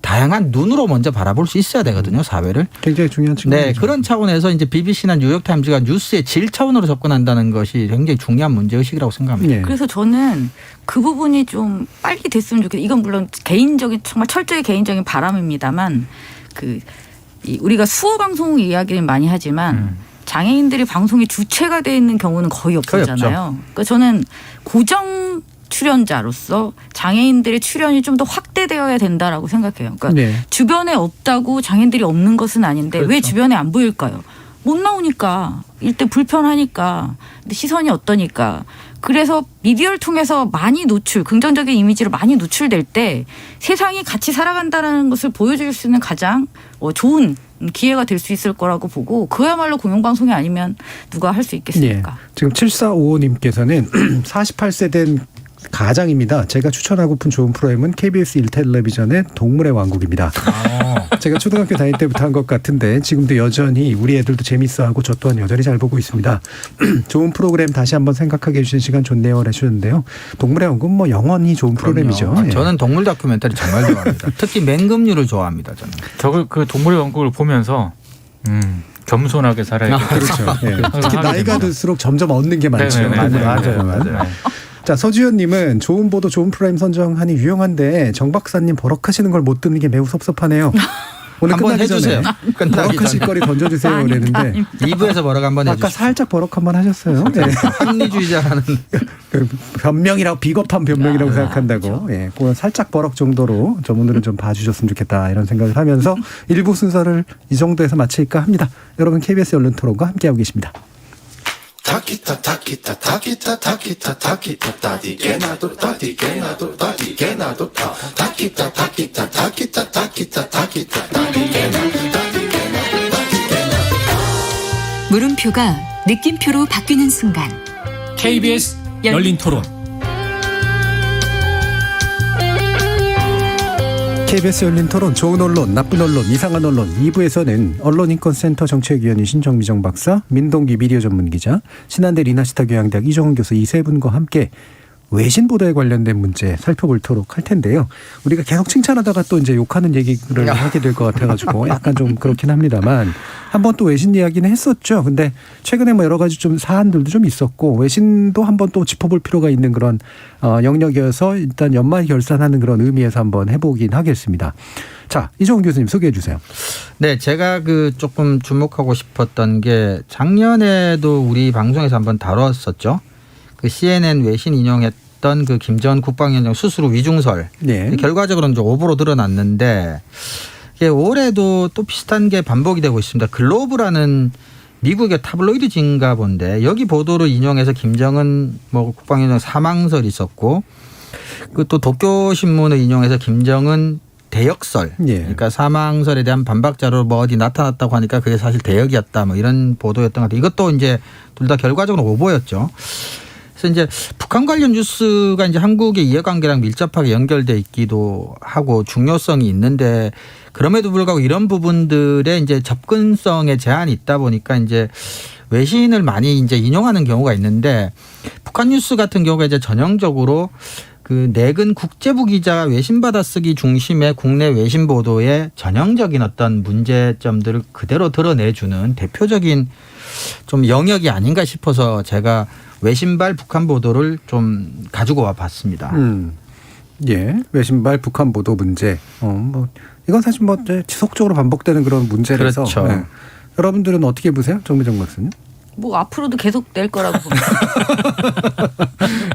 다양한 눈으로 먼저 바라볼 수 있어야 되거든요, 사회를. 굉장히 중요한 측면이죠. 네, 그런 차원에서 이제 BBC나 뉴욕타임즈가 뉴스의 질 차원으로 접근한다는 것이 굉장히 중요한 문제의식이라고 생각합니다. 예. 그래서 저는 그 부분이 좀 빨리 됐으면 좋겠어요. 이건 물론 개인적인 정말 철저히 개인적인 바람입니다만 우리가 수어 방송 이야기는 많이 하지만 장애인들이 방송의 주체가 돼 있는 경우는 거의 없잖아요. 그러니까 저는 고정 출연자로서 장애인들의 출연이 좀 더 확대되어야 된다라고 생각해요. 그러니까 네. 주변에 없다고 장애인들이 없는 것은 아닌데 왜 주변에 안 보일까요? 못 나오니까 일단 불편하니까 시선이 어떠니까. 그래서 미디어를 통해서 많이 긍정적인 이미지로 많이 노출될 때 세상이 같이 살아간다는 것을 보여줄 수 있는 가장 좋은 기회가 될 수 있을 거라고 보고 그야말로 공영방송이 아니면 누가 할 수 있겠습니까? 예. 지금 7455님께서는 48세 된 가장입니다. 제가 추천하고픈 좋은 프로그램은 KBS 1텔레비전의 동물의 왕국입니다. 제가 초등학교 다닐 때부터 한 것 같은데 지금도 여전히 우리 애들도 재밌어하고 저 또한 여전히 잘 보고 있습니다. 좋은 프로그램 다시 한번 생각하게 해주신 시간 좋네요 해주셨는데요. 동물의 왕국은 뭐 영원히 좋은 프로그램이죠. 예. 저는 동물 다큐멘터리 정말 좋아합니다. 특히 맹금류를 좋아합니다. 저는. 저걸 그 동물의 왕국을 보면서 겸손하게 살아야겠다. 그렇죠. 예. 항상 특히 하게 나이가 됩니다. 들수록 점점 얻는 게 많죠. 네네네. 동물의 맞아요. 왕국은. 맞아요. 자, 서주현님은 좋은 보도 좋은 프로그램 선정하니 유용한데 정 박사님 버럭하시는 걸 못 듣는 게 매우 섭섭하네요. 오늘 한번 끝나기 해주세요. 전에 끝나기 버럭하실 전에. 거리 던져주세요 그랬는데 2부에서 버럭 한번 아까 해주시죠. 살짝 버럭 한번 하셨어요. 네. 합리주의자라는. 그 변명이라고 비겁한 변명이라고 생각한다고. 예, 그건 살짝 버럭 정도로 저분들은 좀 봐주셨으면 좋겠다 이런 생각을 하면서 1부 순서를 이 정도에서 마칠까 합니다. 여러분 KBS 언론 토론과 함께하고 계십니다. Takita takita takita takita takita tadigena tadigena tadigena takita takita takita takita takita tadigena 물음표가 느낌표로 바뀌는 순간 KBS 열린 토론. KBS 열린 토론 좋은 언론, 나쁜 언론, 이상한 언론 2부에서는 언론인권센터 정책위원이신 정미정 박사, 민동기 미디어 전문기자, 신한대 리나시타 교양대학 이정훈 교수 이 세 분과 함께 외신 보도에 관련된 문제 살펴보도록 할 텐데요. 우리가 계속 칭찬하다가 또 이제 욕하는 얘기를 하게 될 것 같아가지고 약간 좀 그렇긴 합니다만 한번 또 외신 이야기는 했었죠. 근데 최근에 뭐 여러 가지 좀 사안들도 좀 있었고 외신도 한번 또 짚어볼 필요가 있는 그런 영역이어서 일단 연말 결산하는 그런 의미에서 한번 해보긴 하겠습니다. 자, 이정훈 교수님 소개해 주세요. 네, 제가 조금 주목하고 싶었던 게 작년에도 우리 방송에서 한번 다뤘었죠. 그 CNN 외신 인용했던 그 김전 국방위원장 수수로 위중설. 네. 결과적으로는 이제 오보로 드러났는데 이게 올해도 또 비슷한 게 반복이 되고 있습니다. 글로브라는 미국의 타블로이드 진가본데 여기 보도를 인용해서 김정은 뭐 국방위원장 사망설이 있었고 그 또 도쿄신문을 인용해서 김정은 대역설. 예. 그러니까 사망설에 대한 반박 자료로 뭐 어디 나타났다고 하니까 그게 사실 대역이었다. 뭐 이런 보도였던 것 같아요. 이것도 이제 둘 다 결과적으로 오보였죠. 그래서 이제 북한 관련 뉴스가 이제 한국의 이해관계랑 밀접하게 연결돼 있기도 하고 중요성이 있는데 그럼에도 불구하고 이런 부분들의 이제 접근성에 제한이 있다 보니까 이제 외신을 많이 이제 인용하는 경우가 있는데 북한 뉴스 같은 경우가 이제 전형적으로 그 내근 국제부 기자가 외신 받아쓰기 중심의 국내 외신 보도의 전형적인 어떤 문제점들을 그대로 드러내주는 대표적인 좀 영역이 아닌가 싶어서 제가 외신발 북한 보도를 좀 가지고 와 봤습니다. 예, 외신발 북한 보도 문제. 뭐 이건 사실 뭐 지속적으로 반복되는 그런 문제라서. 그렇죠. 네. 여러분들은 어떻게 보세요, 정미정 박사님? 뭐 앞으로도 계속 낼 거라고 봅니다.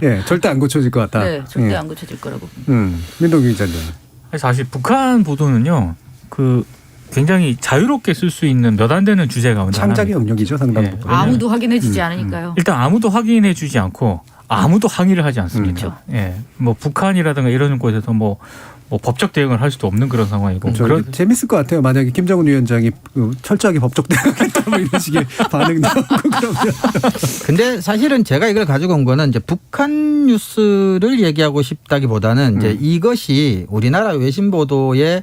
예, 절대 안 고쳐질 것 같다. 네, 절대 예. 안 고쳐질 거라고 봅니다. 민동기 기자님. 사실 북한 보도는요, 그 굉장히 자유롭게 쓸 수 있는 몇 안 되는 주제 가운데 창작의 영역이죠, 상당 부분. 아무도 확인해주지 않으니까요. 일단 아무도 확인해주지 않고 아무도 항의를 하지 않습니다. 예, 뭐 북한이라든가 이런 곳에서 뭐 법적 대응을 할 수도 없는 그런 상황이고. 그런 재밌을 것 같아요. 만약에 김정은 위원장이 철저하게 법적 대응하겠다 뭐 이런 식의 반응도 하고 그러면. 근데 사실은 제가 이걸 가지고 온 거는 이제 북한 뉴스를 얘기하고 싶다기보다는 이제 이것이 우리나라 외신 보도의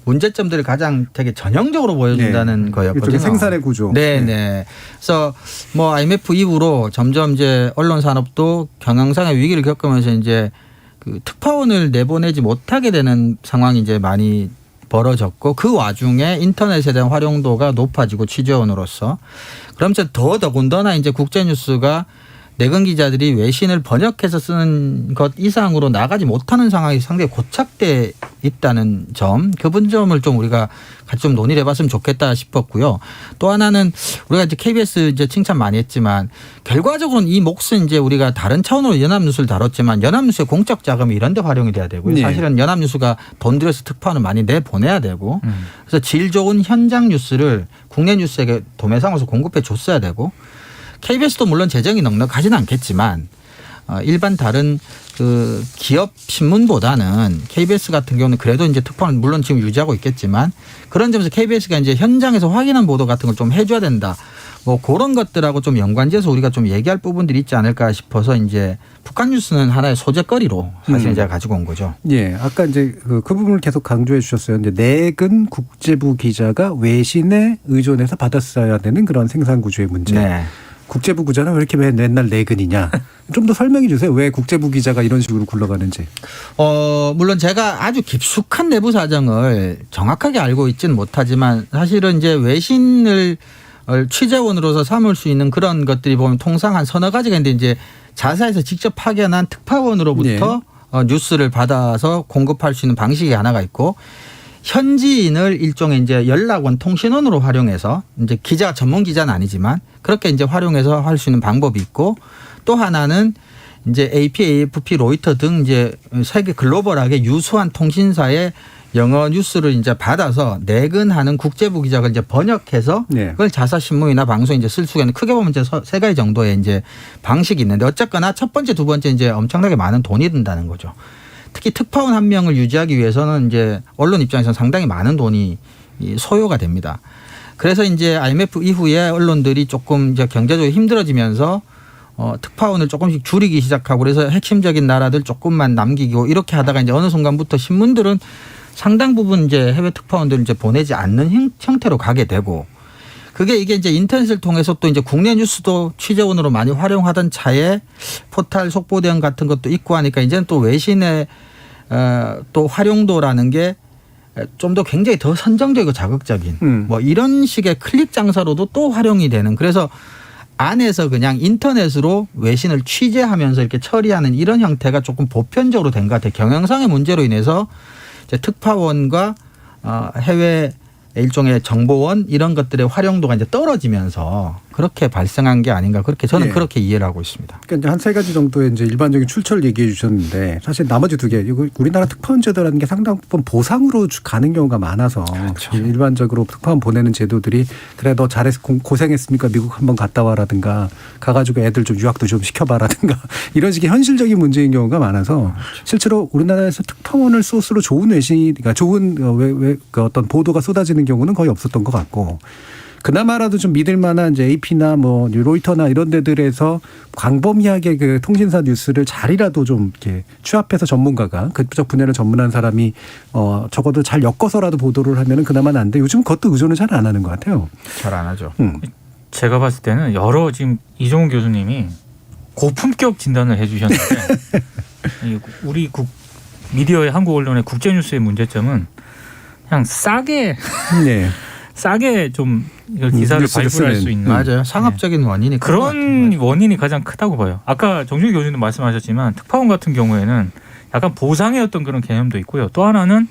문제점들을 가장 되게 전형적으로 보여준다는 거였거든요. 일종의 생산의 구조. 네. 그래서 뭐 IMF 이후로 점점 이제 언론 산업도 경영상의 위기를 겪으면서 이제 그 특파원을 내보내지 못하게 되는 상황이 이제 많이 벌어졌고 그 와중에 인터넷에 대한 활용도가 높아지고 취재원으로서 그러면서 더군다나 이제 국제뉴스가 내근 기자들이 외신을 번역해서 쓰는 것 이상으로 나가지 못하는 상황이 상당히 고착돼 있다는 점, 그 분점을 좀 우리가 같이 좀 논의를 해봤으면 좋겠다 싶었고요. 또 하나는 우리가 이제 KBS 이제 칭찬 많이 했지만 결과적으로는 이 몫은 이제 우리가 다른 차원으로 연합뉴스를 다뤘지만 연합뉴스의 공적 자금이 이런 데 활용이 돼야 되고요. 네. 사실은 연합뉴스가 돈 들여서 특파원을 많이 내보내야 되고 그래서 질 좋은 현장 뉴스를 국내 뉴스에게 도매상으로서 공급해 줬어야 되고 KBS도 물론 재정이 넉넉하지는 않겠지만 일반 다른 그 기업 신문보다는 KBS 같은 경우는 그래도 이제 특파원 물론 지금 유지하고 있겠지만 그런 점에서 KBS가 이제 현장에서 확인한 보도 같은 걸 좀 해줘야 된다. 뭐 그런 것들하고 좀 연관지어서 우리가 좀 얘기할 부분들이 있지 않을까 싶어서 이제 북한 뉴스는 하나의 소재거리로 사실 제가 가지고 온 거죠. 예, 아까 이제 그 부분을 계속 강조해 주셨어요. 이제 내근 국제부 기자가 외신에 의존해서 받았어야 되는 그런 생산 구조의 문제. 네. 국제부 기자는 왜 이렇게 맨날 내근이냐? 좀 더 설명해 주세요. 왜 국제부 기자가 이런 식으로 굴러가는지. 물론 제가 아주 깊숙한 내부 사정을 정확하게 알고 있지는 못하지만 사실은 이제 외신을 취재원으로서 삼을 수 있는 그런 것들이 보면 통상 한 서너 가지가 있는데 이제 자사에서 직접 파견한 특파원으로부터 뉴스를 받아서 공급할 수 있는 방식이 하나가 있고 현지인을 일종의 이제 연락원 통신원으로 활용해서 이제 기자 전문 기자는 아니지만 그렇게 이제 활용해서 할 수 있는 방법이 있고 또 하나는 이제 AP, AFP, 로이터 등 이제 세계 글로벌하게 유수한 통신사의 영어 뉴스를 이제 받아서 내근하는 국제부 기자가 이제 번역해서 그걸 자사 신문이나 방송에 이제 쓸 수가 있는 크게 보면 이제 세 가지 정도의 이제 방식이 있는데 어쨌거나 첫 번째, 두 번째 이제 엄청나게 많은 돈이 든다는 거죠. 특히 특파원 한 명을 유지하기 위해서는 이제 언론 입장에서는 상당히 많은 돈이 소요가 됩니다. 그래서 이제 IMF 이후에 언론들이 조금 이제 경제적으로 힘들어지면서 특파원을 조금씩 줄이기 시작하고 그래서 핵심적인 나라들 조금만 남기고 이렇게 하다가 이제 어느 순간부터 신문들은 상당 부분 이제 해외 특파원들을 이제 보내지 않는 형태로 가게 되고 이게 이제 인터넷을 통해서 또 이제 국내 뉴스도 취재원으로 많이 활용하던 차에 포탈 속보 대응 같은 것도 있고 하니까 이제는 또 외신의 또 활용도라는 게 좀 더 굉장히 더 선정적이고 자극적인 뭐 이런 식의 클릭 장사로도 또 활용이 되는 그래서 안에서 그냥 인터넷으로 외신을 취재하면서 이렇게 처리하는 이런 형태가 조금 보편적으로 된 것 같아요. 경영상의 문제로 인해서 이제 특파원과 해외 일종의 정보원 이런 것들의 활용도가 이제 떨어지면서 그렇게 발생한 게 아닌가 그렇게 저는 그렇게 이해를 하고 있습니다. 그러니까 한 세 가지 정도의 이제 일반적인 출처를 얘기해 주셨는데 사실 나머지 두 개 우리나라 특파원 제도라는 게 상당 부분 보상으로 가는 경우가 많아서 일반적으로 특파원 보내는 제도들이 그래 너 잘해서 고생했으니까 미국 한번 갔다 와라든가 가가지고 애들 좀 유학도 좀 시켜봐라든가 이런 식의 현실적인 문제인 경우가 많아서 실제로 우리나라에서 특파원을 소스로 좋은 외신 그러니까 좋은 그 어떤 보도가 쏟아지는 경우는 거의 없었던 것 같고. 그나마라도 좀 믿을 만한 이제 AP나 뭐 로이터나 이런 데들에서 광범위하게 그 통신사 뉴스를 잘이라도 좀 이렇게 취합해서 전문가가 그쪽 분야를 전문한 사람이 적어도 잘 엮어서라도 보도를 하면은 그나마 난데 요즘 그것도 의존을 잘 안 하는 것 같아요. 잘 안 하죠. 제가 봤을 때는 여러 지금 이종훈 교수님이 고품격 진단을 해주셨는데 우리 미디어의 한국 언론의 국제 뉴스의 문제점은 그냥 싸게 좀 기사를 발굴할 수 있는 맞아요. 상업적인 원인이 그런 원인이 가장 크다고 봐요. 아까 정준희 교수님도 말씀하셨지만 특파원 같은 경우에는 약간 보상의 어떤 그런 개념도 있고요. 또 하나는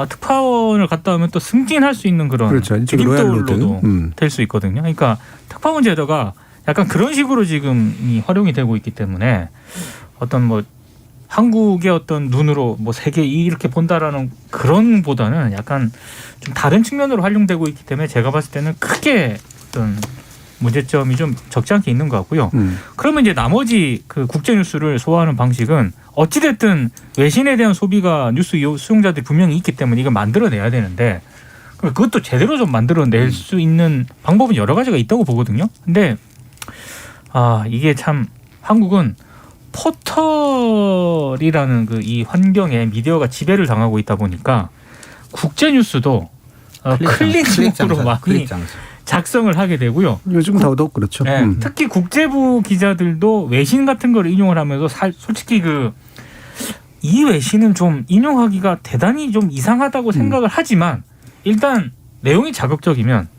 특파원을 갔다 오면 또 승진할 수 있는 그런 그렇죠. 디딤돌로도 될 수 있거든요. 그러니까 특파원 제도가 약간 그런 식으로 지금 활용이 되고 있기 때문에 어떤 뭐 한국의 어떤 눈으로 뭐 세계 이렇게 본다라는 그런 보다는 약간 좀 다른 측면으로 활용되고 있기 때문에 제가 봤을 때는 크게 어떤 문제점이 좀 적지 않게 있는 것 같고요. 그러면 이제 나머지 그 국제 뉴스를 소화하는 방식은 어찌됐든 외신에 대한 소비가 뉴스 수용자들이 분명히 있기 때문에 이걸 만들어내야 되는데 그것도 제대로 좀 만들어낼 수 있는 방법은 여러 가지가 있다고 보거든요. 근데 이게 참 한국은 포털이라는 그 이 환경에 미디어가 지배를 당하고 있다 보니까 국제 뉴스도 클릭으로 많이 작성을 하게 되고요. 요즘 더더욱 그렇죠. 네, 특히 국제부 기자들도 외신 같은 걸 인용을 하면서 솔직히 이 외신은 좀 인용하기가 대단히 좀 이상하다고 생각을 하지만 일단 내용이 자극적이면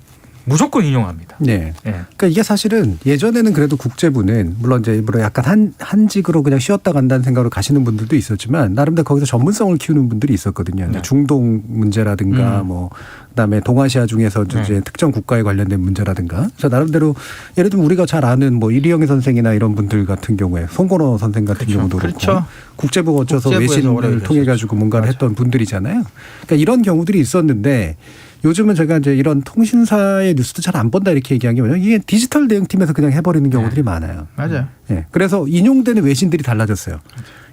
무조건 인용합니다. 네. 그러니까 이게 사실은 예전에는 그래도 국제부는 물론 이제 약간 한직으로 그냥 쉬었다 간다는 생각으로 가시는 분들도 있었지만 나름대로 거기서 전문성을 키우는 분들이 있었거든요. 네. 중동 문제라든가 뭐 그다음에 동아시아 중에서 이제 특정 국가에 관련된 문제라든가. 저 나름대로 예를 들면 우리가 잘 아는 뭐 이리영애 선생이나 이런 분들 같은 경우에 송건호 선생 같은 경우도 그렇고 국제부가 어쩌서 외신을 통해 가지고 뭔가를 했던 분들이잖아요. 그러니까 이런 경우들이 있었는데. 요즘은 제가 이제 이런 통신사의 뉴스도 잘 안 본다 이렇게 얘기한 게 뭐냐면 이게 디지털 대응팀에서 그냥 해버리는 경우들이 많아요. 맞아요. 예. 그래서 인용되는 외신들이 달라졌어요.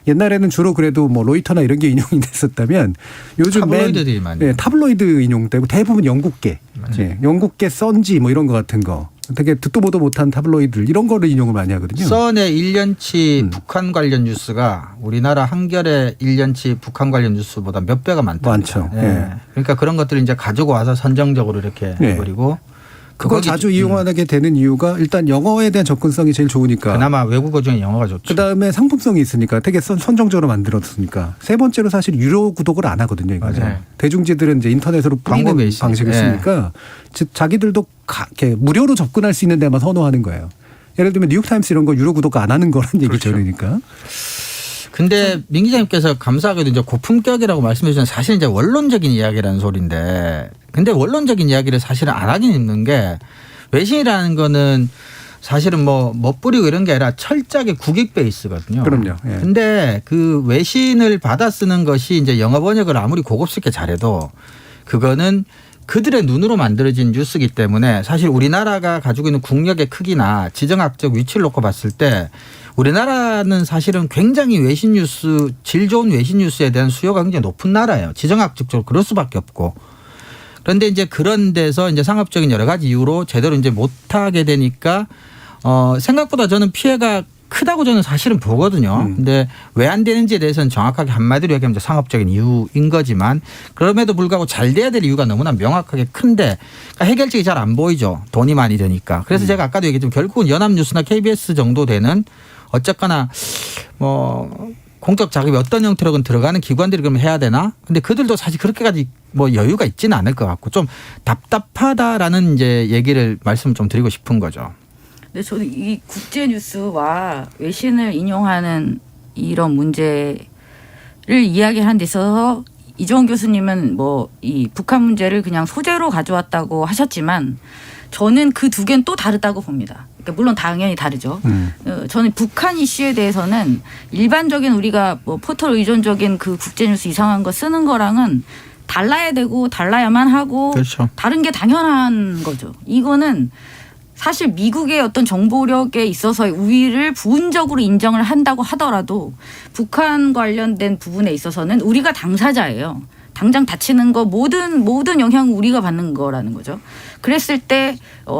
옛날에는 주로 그래도 뭐 로이터나 이런 게 인용이 됐었다면 요즘 타블로이드들이 많이 타블로이드 인용되고 대부분 영국계, 영국계 선지 뭐 이런 거 같은 거. 되게 듣도 보도 못한 타블로이드 이런 거를 인용을 많이 하거든요. 선의 1년치 북한 관련 뉴스가 우리나라 한겨레 1년치 북한 관련 뉴스보다 몇 배가 많죠. 그러니까 그런 것들을 이제 가지고 와서 선정적으로 이렇게 해버리고 그걸 자주 이용하게 되는 이유가 일단 영어에 대한 접근성이 제일 좋으니까. 그나마 외국어 중에 영어가 좋죠. 그다음에 상품성이 있으니까 되게 선정적으로 만들었으니까. 세 번째로 사실 유료 구독을 안 하거든요. 이거는. 대중지들은 이제 인터넷으로 뿌리는 방식을 쓰니까 즉 자기들도 이렇게 무료로 접근할 수 있는 데만 선호하는 거예요. 예를 들면 뉴욕타임스 이런 거 유료 구독 안 하는 거란 얘기죠. 그러니까. 근데 민 기자님께서 감사하게도 이제 고품격이라고 말씀해 주신 사실 이제 원론적인 이야기라는 소리인데 근데 원론적인 이야기를 사실은 안 하긴 있는 게 외신이라는 거는 사실은 뭐 멋부리고 이런 게 아니라 철저하게 국익 베이스거든요. 그럼요. 근데 그 외신을 받아 쓰는 것이 이제 영어 번역을 아무리 고급스럽게 잘해도 그거는 그들의 눈으로 만들어진 뉴스이기 때문에 사실 우리나라가 가지고 있는 국력의 크기나 지정학적 위치를 놓고 봤을 때 우리나라는 사실은 굉장히 외신 뉴스, 질 좋은 외신 뉴스에 대한 수요가 굉장히 높은 나라예요. 지정학적으로 그럴 수밖에 없고. 그런데 이제 그런 데서 이제 상업적인 여러 가지 이유로 제대로 이제 못하게 되니까 생각보다 저는 피해가 크다고 저는 사실은 보거든요. 근데 왜 안 되는지에 대해서는 정확하게 한마디로 얘기하면 상업적인 이유인 거지만 그럼에도 불구하고 잘 돼야 될 이유가 너무나 명확하게 큰데 그러니까 해결책이 잘 안 보이죠. 돈이 많이 드니까. 그래서 제가 아까도 얘기했지만 결국은 연합뉴스나 KBS 정도 되는 어쨌거나 뭐 공적 자금이 어떤 형태로든 들어가는 기관들이 그러면 해야 되나? 근데 그들도 사실 그렇게까지 뭐 여유가 있지는 않을 것 같고 좀 답답하다라는 이제 말씀을 좀 드리고 싶은 거죠. 근데 저는 이 국제 뉴스와 외신을 인용하는 이런 문제를 이야기하는 데 있어서 이종원 교수님은 뭐 이 북한 문제를 그냥 소재로 가져왔다고 하셨지만 저는 그 두 개는 또 다르다고 봅니다. 그러니까 물론 당연히 다르죠. 저는 북한 이슈에 대해서는 일반적인 우리가 뭐 포털 의존적인 그 국제 뉴스 이상한 거 쓰는 거랑은 달라야 되고 달라야만 하고 그렇죠. 다른 게 당연한 거죠. 이거는 사실 미국의 어떤 정보력에 있어서의 우위를 부분적으로 인정을 한다고 하더라도 북한 관련된 부분에 있어서는 우리가 당사자예요. 당장 다치는 거 모든 영향을 우리가 받는 거라는 거죠. 그랬을 때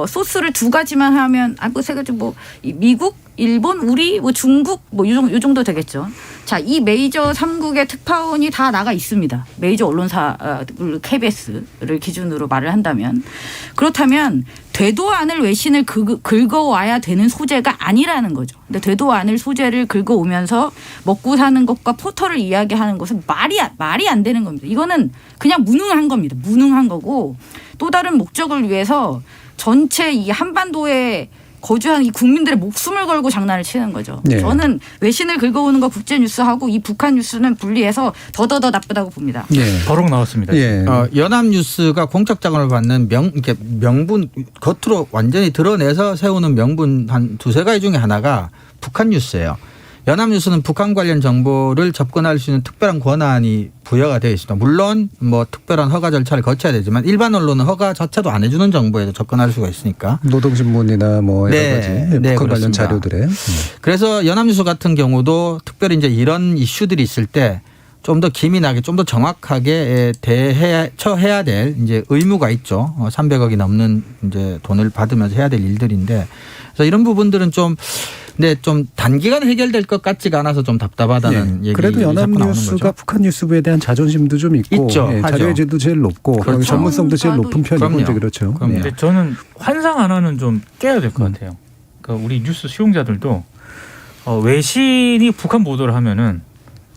소스를 두 가지만 하면 세 가지 뭐 미국, 일본, 우리, 뭐 중국 뭐 요 정도 되겠죠. 자, 이 메이저 3국의 특파원이 다 나가 있습니다. 메이저 언론사 KBS를 기준으로 말을 한다면 그렇다면 되도 않을 외신을 긁어와야 되는 소재가 아니라는 거죠. 근데 되도 않을 소재를 긁어오면서 먹고 사는 것과 포털을 이야기하는 것은 말이 안 되는 겁니다. 이거는 그냥 무능한 겁니다. 무능한 거고 또 다른 목적을 위해서 전체 이 한반도의 거주한 이 국민들의 목숨을 걸고 장난을 치는 거죠. 네. 저는 외신을 긁어오는 거 국제 뉴스하고 이 북한 뉴스는 분리해서 더 나쁘다고 봅니다. 버럭 나왔습니다. 연합뉴스가 공적 자금을 받는 이렇게 명분 겉으로 완전히 드러내서 세우는 명분 한 두세 가지 중에 하나가 북한 뉴스예요. 연합뉴스는 북한 관련 정보를 접근할 수 있는 특별한 권한이 부여가 되어 있습니다. 물론 뭐 특별한 허가 절차를 거쳐야 되지만 일반 언론은 허가조차도 안 해주는 정보에도 접근할 수가 있으니까. 노동신문이나 뭐 여러 가지 북한 관련 그렇습니다. 자료들에. 그래서 연합뉴스 같은 경우도 특별히 이제 이런 이슈들이 있을 때 좀 더 기민하게 좀 더 정확하게 처해야 될 이제 의무가 있죠. 300억이 넘는 이제 돈을 받으면서 해야 될 일들인데 그래서 이런 부분들은 좀 단기간에 해결될 것 같지가 않아서 좀 답답하다는 얘기. 그래도 연합뉴스가 북한 뉴스부에 대한 자존심도 좀 있고 있죠. 자료의 질도 제일 높고 그렇죠. 전문성도 제일 높은 편이고 이제 그렇죠. 근데 저는 환상 하나는 좀 깨야 될 것 같아요. 그러니까 우리 뉴스 수용자들도 외신이 북한 보도를 하면은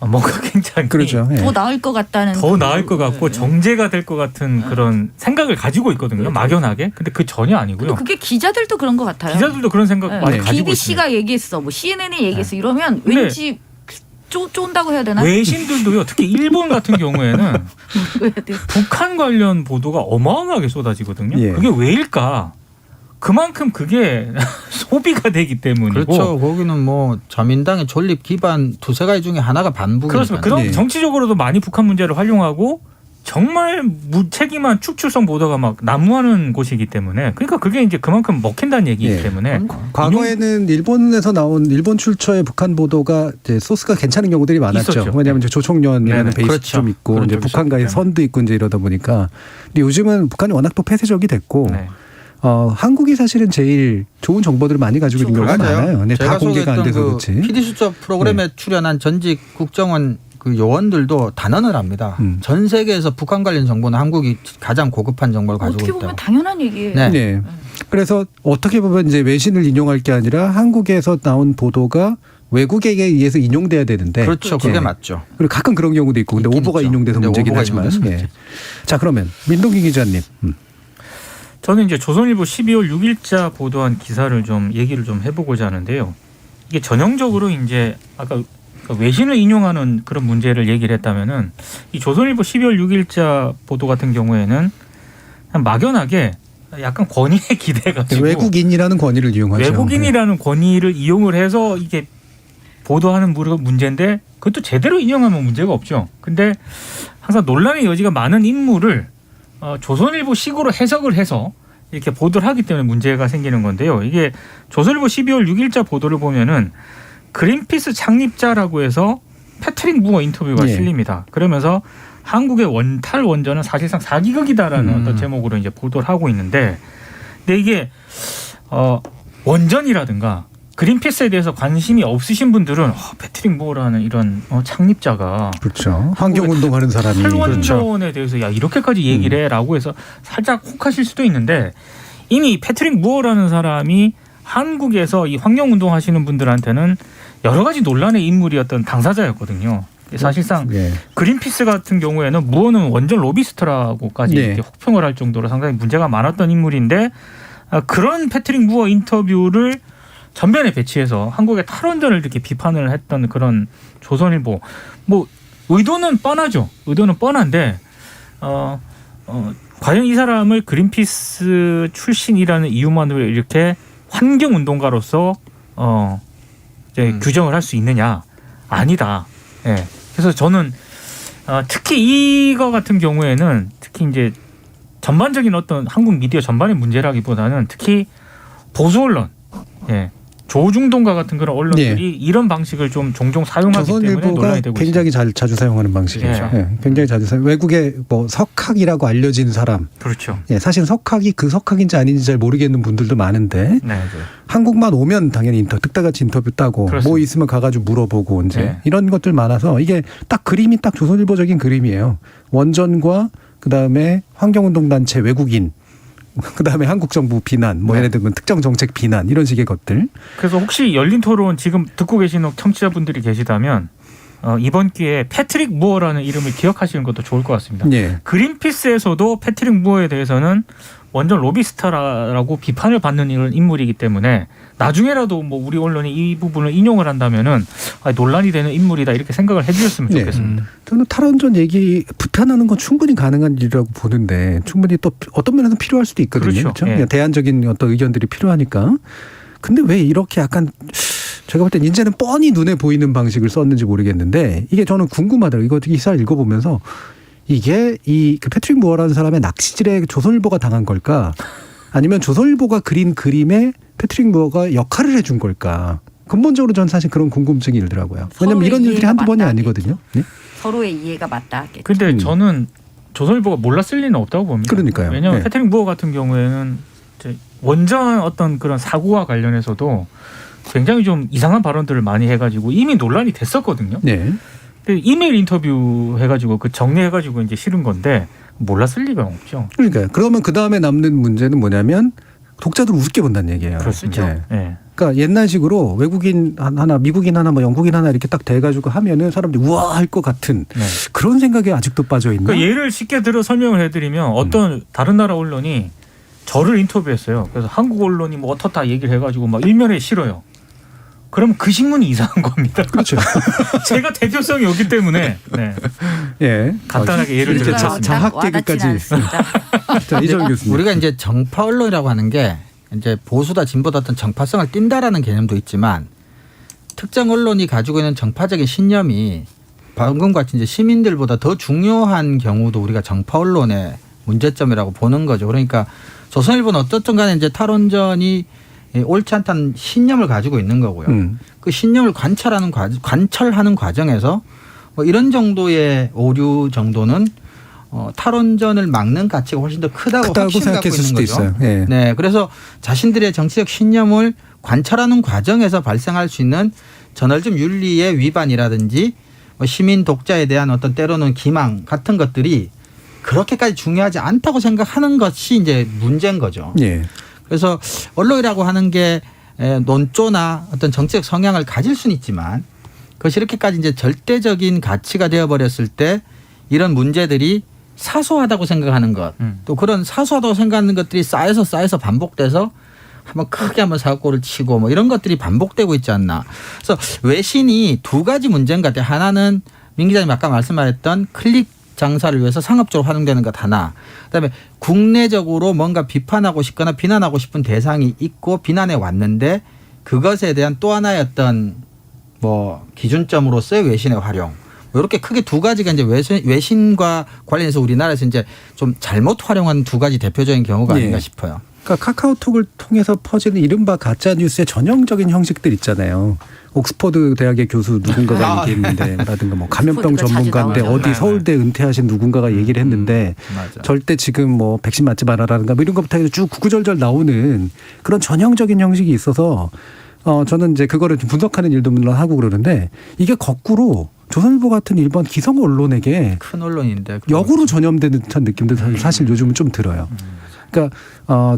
뭔가 굉장히 그렇죠. 더 나을 것 같다는. 더 나을 것 같고 정제가 될 것 같은 그런 생각을 가지고 있거든요. 막연하게. 근데 그 전혀 아니고요. 그게 기자들도 그런 것 같아요. 기자들도 그런 생각 많이 가지고 있습니다. BBC가 얘기했어, 뭐 CNN이 얘기했어 이러면 왠지 쫀다고 해야 되나? 외신들도요. 특히 일본 같은 경우에는 북한 관련 보도가 어마어마하게 쏟아지거든요. 그게 왜일까? 그만큼 그게 소비가 되기 때문이고. 그렇죠. 거기는 뭐 자민당의 존립 기반 두세 가지 중에 하나가 반북이니까. 그렇습니다. 그런 정치적으로도 많이 북한 문제를 활용하고 정말 무책임한 축출성 보도가 막 난무하는 곳이기 때문에 그러니까 그게 이제 그만큼 먹힌다는 얘기이기 때문에 과거에는 일본에서 나온 일본 출처의 북한 보도가 이제 소스가 괜찮은 경우들이 많았죠. 있었죠. 왜냐하면 이제 조총련이라는 베이스 그렇죠. 좀 있고 이제 북한과의 선도 있고 이제 이러다 보니까 근데 요즘은 북한이 워낙 또 폐쇄적이 됐고 한국이 사실은 제일 좋은 정보들을 많이 가지고 있는 경우가 많아요. 근데 다 공개가 안 돼서 그렇지. PD수첩 프로그램에 출연한 전직 국정원 그 요원들도 단언을 합니다. 전 세계에서 북한 관련 정보는 한국이 가장 고급한 정보를 가지고 있다. 어떻게 보면 당연한 얘기예요. 네. 그래서 어떻게 보면 이제 외신을 인용할 게 아니라 한국에서 나온 보도가 외국에게 의해서 인용돼야 되는데. 그렇죠. 그게 맞죠. 그리고 가끔 그런 경우도 있고 근데 오보가 있죠. 인용돼서 문제긴 오보가 하지만. 인용돼서 자, 그러면 민동기 기자님. 저는 이제 조선일보 12월 6일자 보도한 기사를 좀 얘기를 좀 해보고자 하는데요. 이게 전형적으로 이제 아까 외신을 인용하는 그런 문제를 얘기를 했다면은 이 조선일보 12월 6일자 보도 같은 경우에는 그냥 막연하게 약간 권위에 기대가지고 외국인이라는 권위를 이용하죠. 외국인이라는 권위를 이용을 해서 이게 보도하는 문제인데 그것도 제대로 인용하면 문제가 없죠. 근데 항상 논란의 여지가 많은 인물을 조선일보식으로 해석을 해서 이렇게 보도를 하기 때문에 문제가 생기는 건데요. 이게 조선일보 12월 6일자 보도를 보면은 그린피스 창립자라고 해서 패트릭 무어 인터뷰가 실립니다. 그러면서 한국의 탈원전은 사실상 사기극이다라는 어떤 제목으로 이제 보도를 하고 있는데, 근데 이게 원전이라든가 그린피스에 대해서 관심이 없으신 분들은 패트릭 무어라는 이런 창립자가 그렇죠. 환경운동하는 사람이 탈원전에 대해서 야 이렇게까지 얘기를 해라고 해서 살짝 혹하실 수도 있는데 이미 패트릭 무어라는 사람이 한국에서 이 환경운동 하시는 분들한테는 여러 가지 논란의 인물이었던 당사자였거든요. 사실상 그린피스 같은 경우에는 무어는 원전 로비스트라고까지 이렇게 혹평을 할 정도로 상당히 문제가 많았던 인물인데 그런 패트릭 무어 인터뷰를 전면에 배치해서 한국의 탈원전을 이렇게 비판을 했던 그런 조선일보. 뭐 의도는 뻔하죠. 의도는 뻔한데 과연 이 사람을 그린피스 출신이라는 이유만으로 이렇게 환경운동가로서 이제 규정을 할 수 있느냐? 아니다. 예. 그래서 저는 특히 이거 같은 경우에는 특히 이제 전반적인 어떤 한국 미디어 전반의 문제라기보다는 특히 보수 언론, 조중동과 같은 그런 언론들이 이런 방식을 좀 종종 사용하기 때문에 논란이 되고 굉장히 자주 사용하는 방식이죠. 굉장히 자주 사용. 외국의 뭐 석학이라고 알려진 사람. 그렇죠. 사실 석학이 그 석학인지 아닌지 잘 모르겠는 분들도 많은데 한국만 오면 당연히 특다같이 인터뷰 따고 그렇습니다. 뭐 있으면 가가지고 물어보고 이제 이런 것들 많아서 이게 딱 그림이 딱 조선일보적인 그림이에요. 원전과 그다음에 환경운동단체 외국인. 그다음에 한국 정부 비난, 뭐 예를 들면 특정 정책 비난 이런 식의 것들. 그래서 혹시 열린 토론 지금 듣고 계시는 청취자분들이 계시다면 이번 기회에 패트릭 무어라는 이름을 기억하시는 것도 좋을 것 같습니다. 예. 그린피스에서도 패트릭 무어에 대해서는 완전 로비스타라고 비판을 받는 이런 인물이기 때문에 나중에라도 뭐 우리 언론이 이 부분을 인용을 한다면은 논란이 되는 인물이다 이렇게 생각을 해주셨으면 좋겠습니다. 저는 탈원전 얘기 비판하는 건 충분히 가능한 일이라고 보는데 충분히 또 어떤 면에서 필요할 수도 있거든요. 그렇죠. 그렇죠? 예. 대안적인 어떤 의견들이 필요하니까. 근데 왜 이렇게 약간 제가 볼 땐 이제는 뻔히 눈에 보이는 방식을 썼는지 모르겠는데 이게 저는 궁금하더라고요. 이거 기사를 읽어보면서 이게 그 패트릭 무어라는 사람의 낚시질에 조선일보가 당한 걸까? 아니면 조선일보가 그린 그림에 패트릭 무어가 역할을 해준 걸까? 근본적으로 전 사실 그런 궁금증이 일더라고요. 왜냐하면 이런 일들이 한두 번이 아니거든요. 네? 서로의 이해가 맞다겠죠. 근데 저는 조선일보가 몰랐을 리는 없다고 봅니다. 그러니까요. 왜냐하면 네. 패트릭 무어 같은 경우에는 이제 원전 어떤 그런 사고와 관련해서도 굉장히 좀 이상한 발언들을 많이 해가지고 이미 논란이 됐었거든요. 네. 근데 이메일 인터뷰 해가지고 그 정리해가지고 이제 실은 건데 몰랐을 리가 없죠. 그러니까요. 그러면 그 다음에 남는 문제는 뭐냐면 독자들을 우습게 본다는 얘기예요. 그렇죠. 네. 네. 그러니까 옛날식으로 외국인 하나, 미국인 하나, 뭐 영국인 하나 이렇게 딱 돼가지고 하면은 사람들이 우와 할 것 같은 그런 생각에 아직도 빠져 있나? 그러니까 예를 쉽게 들어 설명을 해드리면 어떤 다른 나라 언론이 저를 인터뷰했어요. 그래서 한국 언론이 뭐 어떻다 얘기를 해가지고 막 일면에 실어요. 그럼 그 신문이 이상한 겁니다. 그렇죠. 제가 대표성이 없기 때문에 예. 간단하게 예를 이렇게 들었습니다. 자학 개그까지. 자, 이정 교수님. 우리가 이제 정파 언론이라고 하는 게 이제 보수다 진보다 어떤 정파성을 띈다라는 개념도 있지만 특정 언론이 가지고 있는 정파적인 신념이 방금 같이 이제 시민들보다 더 중요한 경우도 우리가 정파 언론의 문제점이라고 보는 거죠. 그러니까 조선일보는 어떻든 간에 이제 탈원전이 옳지 않다는 신념을 가지고 있는 거고요. 그 신념을 관철하는 과정에서 뭐 이런 정도의 오류 정도는 탈원전을 막는 가치가 훨씬 더 크다고 확신 갖고 있는 거죠. 있어요. 예. 네, 그래서 자신들의 정치적 신념을 관철하는 과정에서 발생할 수 있는 저널즘 윤리의 위반이라든지 뭐 시민 독자에 대한 어떤 때로는 기망 같은 것들이 그렇게까지 중요하지 않다고 생각하는 것이 이제 문제인 거죠. 예. 그래서 언론이라고 하는 게 논조나 어떤 정치적 성향을 가질 수는 있지만 그것이 이렇게까지 이제 절대적인 가치가 되어버렸을 때 이런 문제들이 사소하다고 생각하는 것, 또 그런 사소하다고 생각하는 것들이 쌓여서 반복돼서 한번 크게 한번 사고를 치고 뭐 이런 것들이 반복되고 있지 않나. 그래서 외신이 두 가지 문제인 것 같아요. 하나는 민 기자님 아까 말씀하셨던 클릭 장사를 위해서 상업적으로 활용되는 것 하나. 그다음에 국내적으로 뭔가 비판하고 싶거나 비난하고 싶은 대상이 있고 비난해 왔는데 그것에 대한 또 하나의 어떤 뭐 기준점으로서의 외신의 활용. 이렇게 크게 두 가지가 이제 외신과 관련해서 우리나라에서 이제 좀 잘못 활용한 두 가지 대표적인 경우가 아닌가 싶어요. 그러니까 카카오톡을 통해서 퍼지는 이른바 가짜 뉴스의 전형적인 형식들 있잖아요. 옥스퍼드 대학의 교수 누군가가 얘기했는데 라든가 뭐 감염병 전문가인데 어디 서울대 은퇴하신 누군가가 얘기를 했는데 절대 지금 뭐 백신 맞지 말아라든가 뭐 이런 것부터 해서 쭉 구구절절 나오는 그런 전형적인 형식이 있어서 저는 이제 그거를 좀 분석하는 일도 물론 하고 그러는데 이게 거꾸로 조선일보 같은 일본 기성 언론에게 큰 언론인데 역으로 전염되는 듯한 느낌도 사실 요즘은 좀 들어요. 그러니까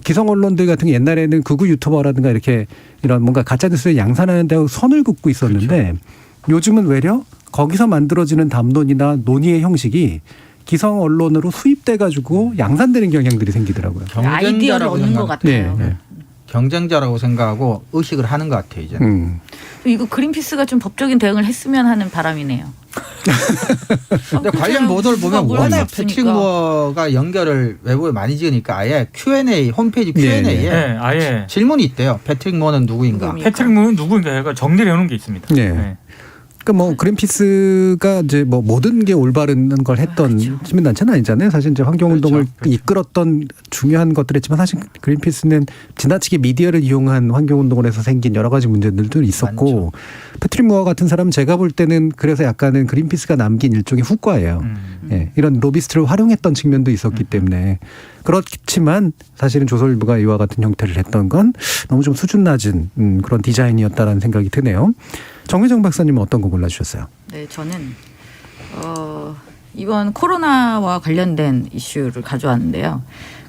기성 언론들 같은 게 옛날에는 극우 유튜버라든가 이렇게 이런 뭔가 가짜 뉴스를 양산하는 데 선을 긋고 있었는데 그렇죠. 요즘은 외려 거기서 만들어지는 담론이나 논의의 형식이 기성 언론으로 수입돼 가지고 양산되는 경향들이 생기더라고요. 아이디어를 얻는 것 같아요. 네. 경쟁자라고 생각하고 의식을 하는 것 같아요. 이제. 이거 그린피스가 좀 법적인 대응을 했으면 하는 바람이네요. 근데 관련 보도를 보면 워낙 패트릭 무어가 연결을 외부에 많이 지으니까 아예 Q&A 홈페이지 Q&A에 아예 질문이 있대요. 패트릭 무어는 누구인가? 패트릭 무어는 누구인가 해가 정리를 해놓은 게 있습니다. 네. 그러니까 뭐 그린피스가 이제 뭐 모든 게 올바른 걸 했던 시민단체는 아니잖아요. 사실 이제 환경운동을 이끌었던 중요한 것들 했지만 사실 그린피스는 지나치게 미디어를 이용한 환경운동을 해서 생긴 여러 가지 문제들도 있었고 패트릭 무어 같은 사람은 제가 볼 때는 그래서 약간은 그린피스가 남긴 일종의 후과예요. 예, 이런 로비스트를 활용했던 측면도 있었기 때문에 그렇지만 사실은 조선일보가 이와 같은 형태를 했던 건 너무 좀 수준 낮은 그런 디자인이었다라는 생각이 드네요. 정혜정 박사님은 어떤 거 골라주셨어요? 네, 저는 이번 코로나와 관련된 이슈를 가져왔는데요.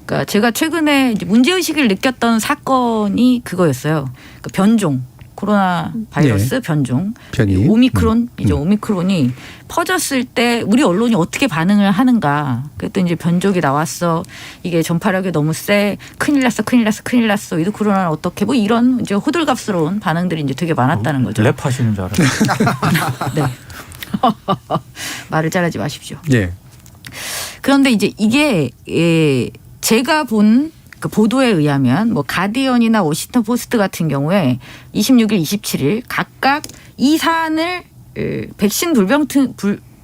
그러니까 제가 최근에 이제 문제의식을 느꼈던 사건이 그거였어요. 그러니까 변종, 코로나 바이러스 변종 변이. 오미크론이죠. 오미크론이 퍼졌을 때 우리 언론이 어떻게 반응을 하는가. 그랬더니 이제 변종이 나왔어. 이게 전파력이 너무 세. 큰일 났어. 이도 코로나는 어떻게 뭐 이런 이제 호들갑스러운 반응들이 이제 되게 많았다는 거죠. 랩 하시는 줄 알았어요. 네. 말을 잘하지 마십시오. 예. 그런데 이제 이게 제가 본 그 보도에 의하면 뭐 가디언이나 워싱턴 포스트 같은 경우에 26일, 27일 각각 이 사안을 백신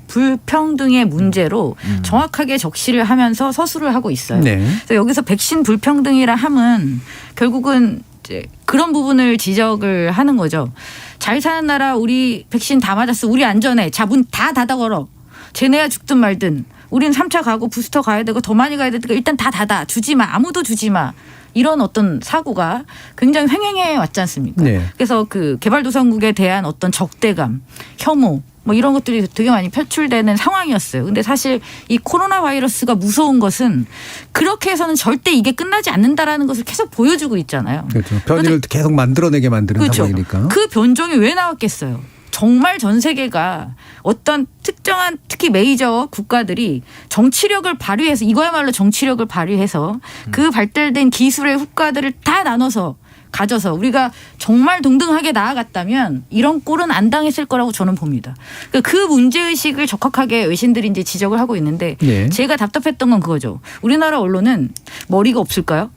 불평등의 문제로 정확하게 적시를 하면서 서술을 하고 있어요. 네. 그래서 여기서 백신 불평등이라 함은 결국은 이제 그런 부분을 지적을 하는 거죠. 잘 사는 나라 우리 백신 다 맞았어. 우리 안전해. 자, 문 다 닫아 걸어. 쟤네야 죽든 말든. 우린 3차 가고 부스터 가야 되고 더 많이 가야 되니까 일단 다 닫아. 주지 마. 아무도 주지 마. 이런 어떤 사고가 굉장히 횡행해 왔지 않습니까? 네. 그래서 그 개발도상국에 대한 어떤 적대감, 혐오 뭐 이런 것들이 되게 많이 표출되는 상황이었어요. 근데 사실 이 코로나 바이러스가 무서운 것은 그렇게 해서는 절대 이게 끝나지 않는다라는 것을 계속 보여주고 있잖아요. 그렇죠. 변이를 계속 만들어내게 만드는 그렇죠. 상황이니까. 그 변종이 왜 나왔겠어요? 정말 전 세계가 어떤 특정한 특히 메이저 국가들이 정치력을 발휘해서 이거야말로 정치력을 발휘해서 그 발달된 기술의 후과들을 다 나눠서 가져서 우리가 정말 동등하게 나아갔다면 이런 꼴은 안 당했을 거라고 저는 봅니다. 그러니까 그 문제의식을 적확하게 외신들이 이제 지적을 하고 있는데 네. 제가 답답했던 건 그거죠. 우리나라 언론은 머리가 없을까요?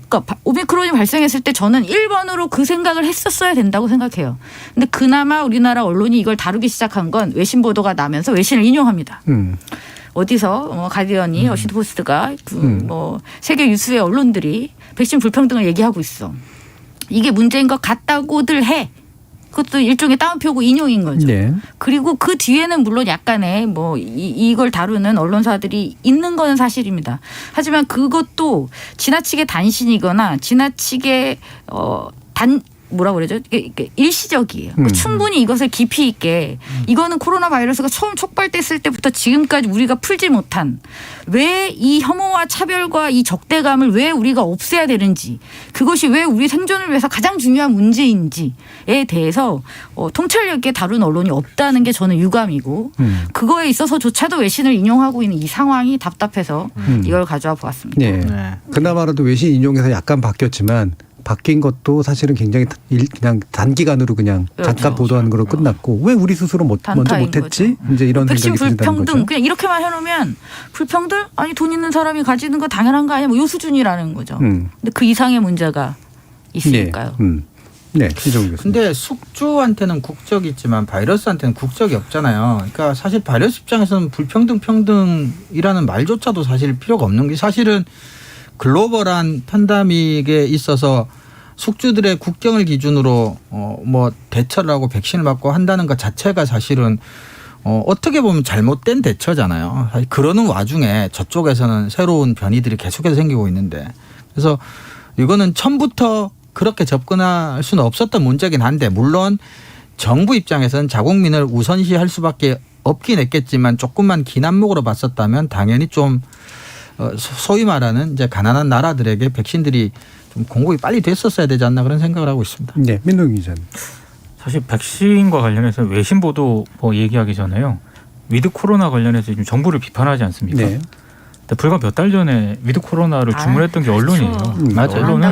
그러니까 오미크론이 발생했을 때 저는 1번으로 그 생각을 했었어야 된다고 생각해요. 근데 그나마 우리나라 언론이 이걸 다루기 시작한 건 외신 보도가 나면서 외신을 인용합니다. 어디서 가디언이 워싱턴 포스트가 뭐 세계 유수의 언론들이 백신 불평등을 얘기하고 있어. 이게 문제인 것 같다고들 해. 그것도 일종의 따옴표고 인용인 거죠. 네. 그리고 그 뒤에는 물론 약간의 뭐 이걸 다루는 언론사들이 있는 건 사실입니다. 하지만 그것도 지나치게 단신이거나 지나치게 뭐라고 그러죠? 이게 일시적이에요. 충분히 이것을 깊이 있게 이거는 코로나 바이러스가 처음 촉발됐을 때부터 지금까지 우리가 풀지 못한 왜 이 혐오와 차별과 이 적대감을 왜 우리가 없애야 되는지 그것이 왜 우리 생존을 위해서 가장 중요한 문제인지에 대해서 통찰력 있게 다룬 언론이 없다는 게 저는 유감이고 그거에 있어서조차도 외신을 인용하고 있는 이 상황이 답답해서 이걸 가져와 보았습니다. 네. 그나마라도 외신 인용해서 약간 바뀌었지만 바뀐 것도 사실은 굉장히 그냥 단기간으로 그냥 그렇죠. 잠깐 보도하는 걸로 끝났고 왜 우리 스스로 먼저 못했지? 거죠. 이제 이런 백신 생각이 든다는 불평등 거죠. 그냥 이렇게만 해놓으면 불평등 아니 돈 있는 사람이 가지는 거 당연한 거 아니야? 뭐 이 수준이라는 거죠. 근데 그 이상의 문제가 있으니까요. 네, 이정훈 교수님. 근데 숙주한테는 국적이 있지만 바이러스한테는 국적이 없잖아요. 그러니까 사실 바이러스 입장에서는 불평등 평등이라는 말조차도 사실 필요가 없는 게 사실은 글로벌한 팬데믹에 있어서 숙주들의 국경을 기준으로 뭐 대처를 하고 백신을 맞고 한다는 것 자체가 사실은 어떻게 보면 잘못된 대처잖아요. 사실 그러는 와중에 저쪽에서는 새로운 변이들이 계속해서 생기고 있는데 그래서 이거는 처음부터 그렇게 접근할 수는 없었던 문제긴 한데 물론 정부 입장에서는 자국민을 우선시할 수밖에 없긴 했겠지만 조금만 긴 안목으로 봤었다면 당연히 좀 소위 말하는 이제 가난한 나라들에게 백신들이 좀 공급이 빨리 됐었어야 되지 않나 그런 생각을 하고 있습니다. 네, 민동 기자님. 사실 백신과 관련해서 외신 보도 뭐 얘기하기 전에요. 위드 코로나 관련해서 지금 정부를 비판하지 않습니까? 네. 근데 불과 몇 달 전에 위드 코로나를 주문했던 게 언론이에요. 그렇죠. 언론은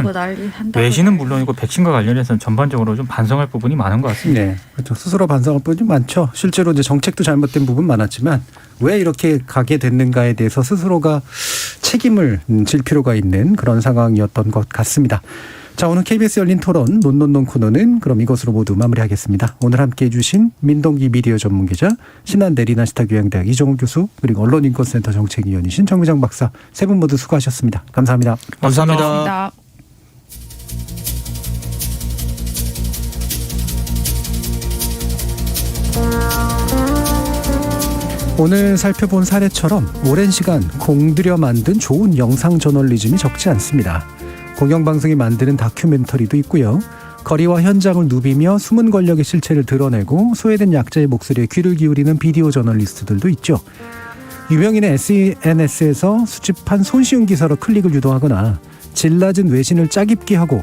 한다고 외신은 물론이고 백신과 관련해서는 전반적으로 좀 반성할 부분이 많은 것 같습니다. 네, 그렇죠. 스스로 반성할 부분이 많죠. 실제로 이제 정책도 잘못된 부분 많았지만 왜 이렇게 가게 됐는가에 대해서 스스로가 책임을 질 필요가 있는 그런 상황이었던 것 같습니다. 자, 오늘 KBS 열린 토론 논논논 코너는 그럼 이것으로 모두 마무리하겠습니다. 오늘 함께해 주신 민동기 미디어 전문기자, 신한대 리나시타 교양대학 이정훈 교수, 그리고 언론인권센터 정책위원이신 정미정 박사 세 분 모두 수고하셨습니다. 감사합니다. 감사합니다. 오늘 살펴본 사례처럼 오랜 시간 공들여 만든 좋은 영상 저널리즘이 적지 않습니다. 공영방송이 만드는 다큐멘터리도 있고요. 거리와 현장을 누비며 숨은 권력의 실체를 드러내고 소외된 약자의 목소리에 귀를 기울이는 비디오 저널리스트들도 있죠. 유명인의 SNS에서 수집한 손쉬운 기사로 클릭을 유도하거나 질 낮은 외신을 짜깁기 하고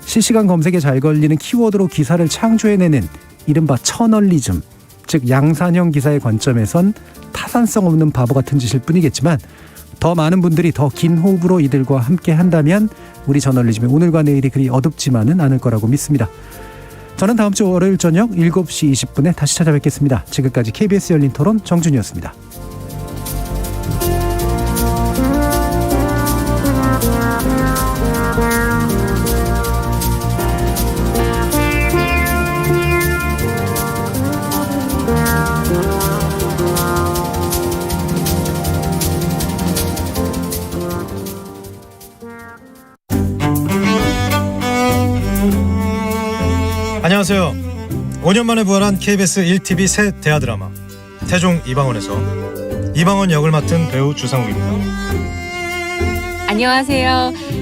실시간 검색에 잘 걸리는 키워드로 기사를 창조해내는 이른바 처널리즘, 즉 양산형 기사의 관점에선 타산성 없는 바보 같은 짓일 뿐이겠지만 더 많은 분들이 더 긴 호흡으로 이들과 함께 한다면 우리 저널리즘의 오늘과 내일이 그리 어둡지만은 않을 거라고 믿습니다. 저는 다음 주 월요일 저녁 7시 20분에 다시 찾아뵙겠습니다. 지금까지 KBS 열린 토론 정준이었습니다. 안녕하세요. 5년 만에 부활한 KBS 1TV 새 대하 드라마 태종 이방원에서 이방원 역을 맡은 배우 주상욱입니다. 안녕하세요.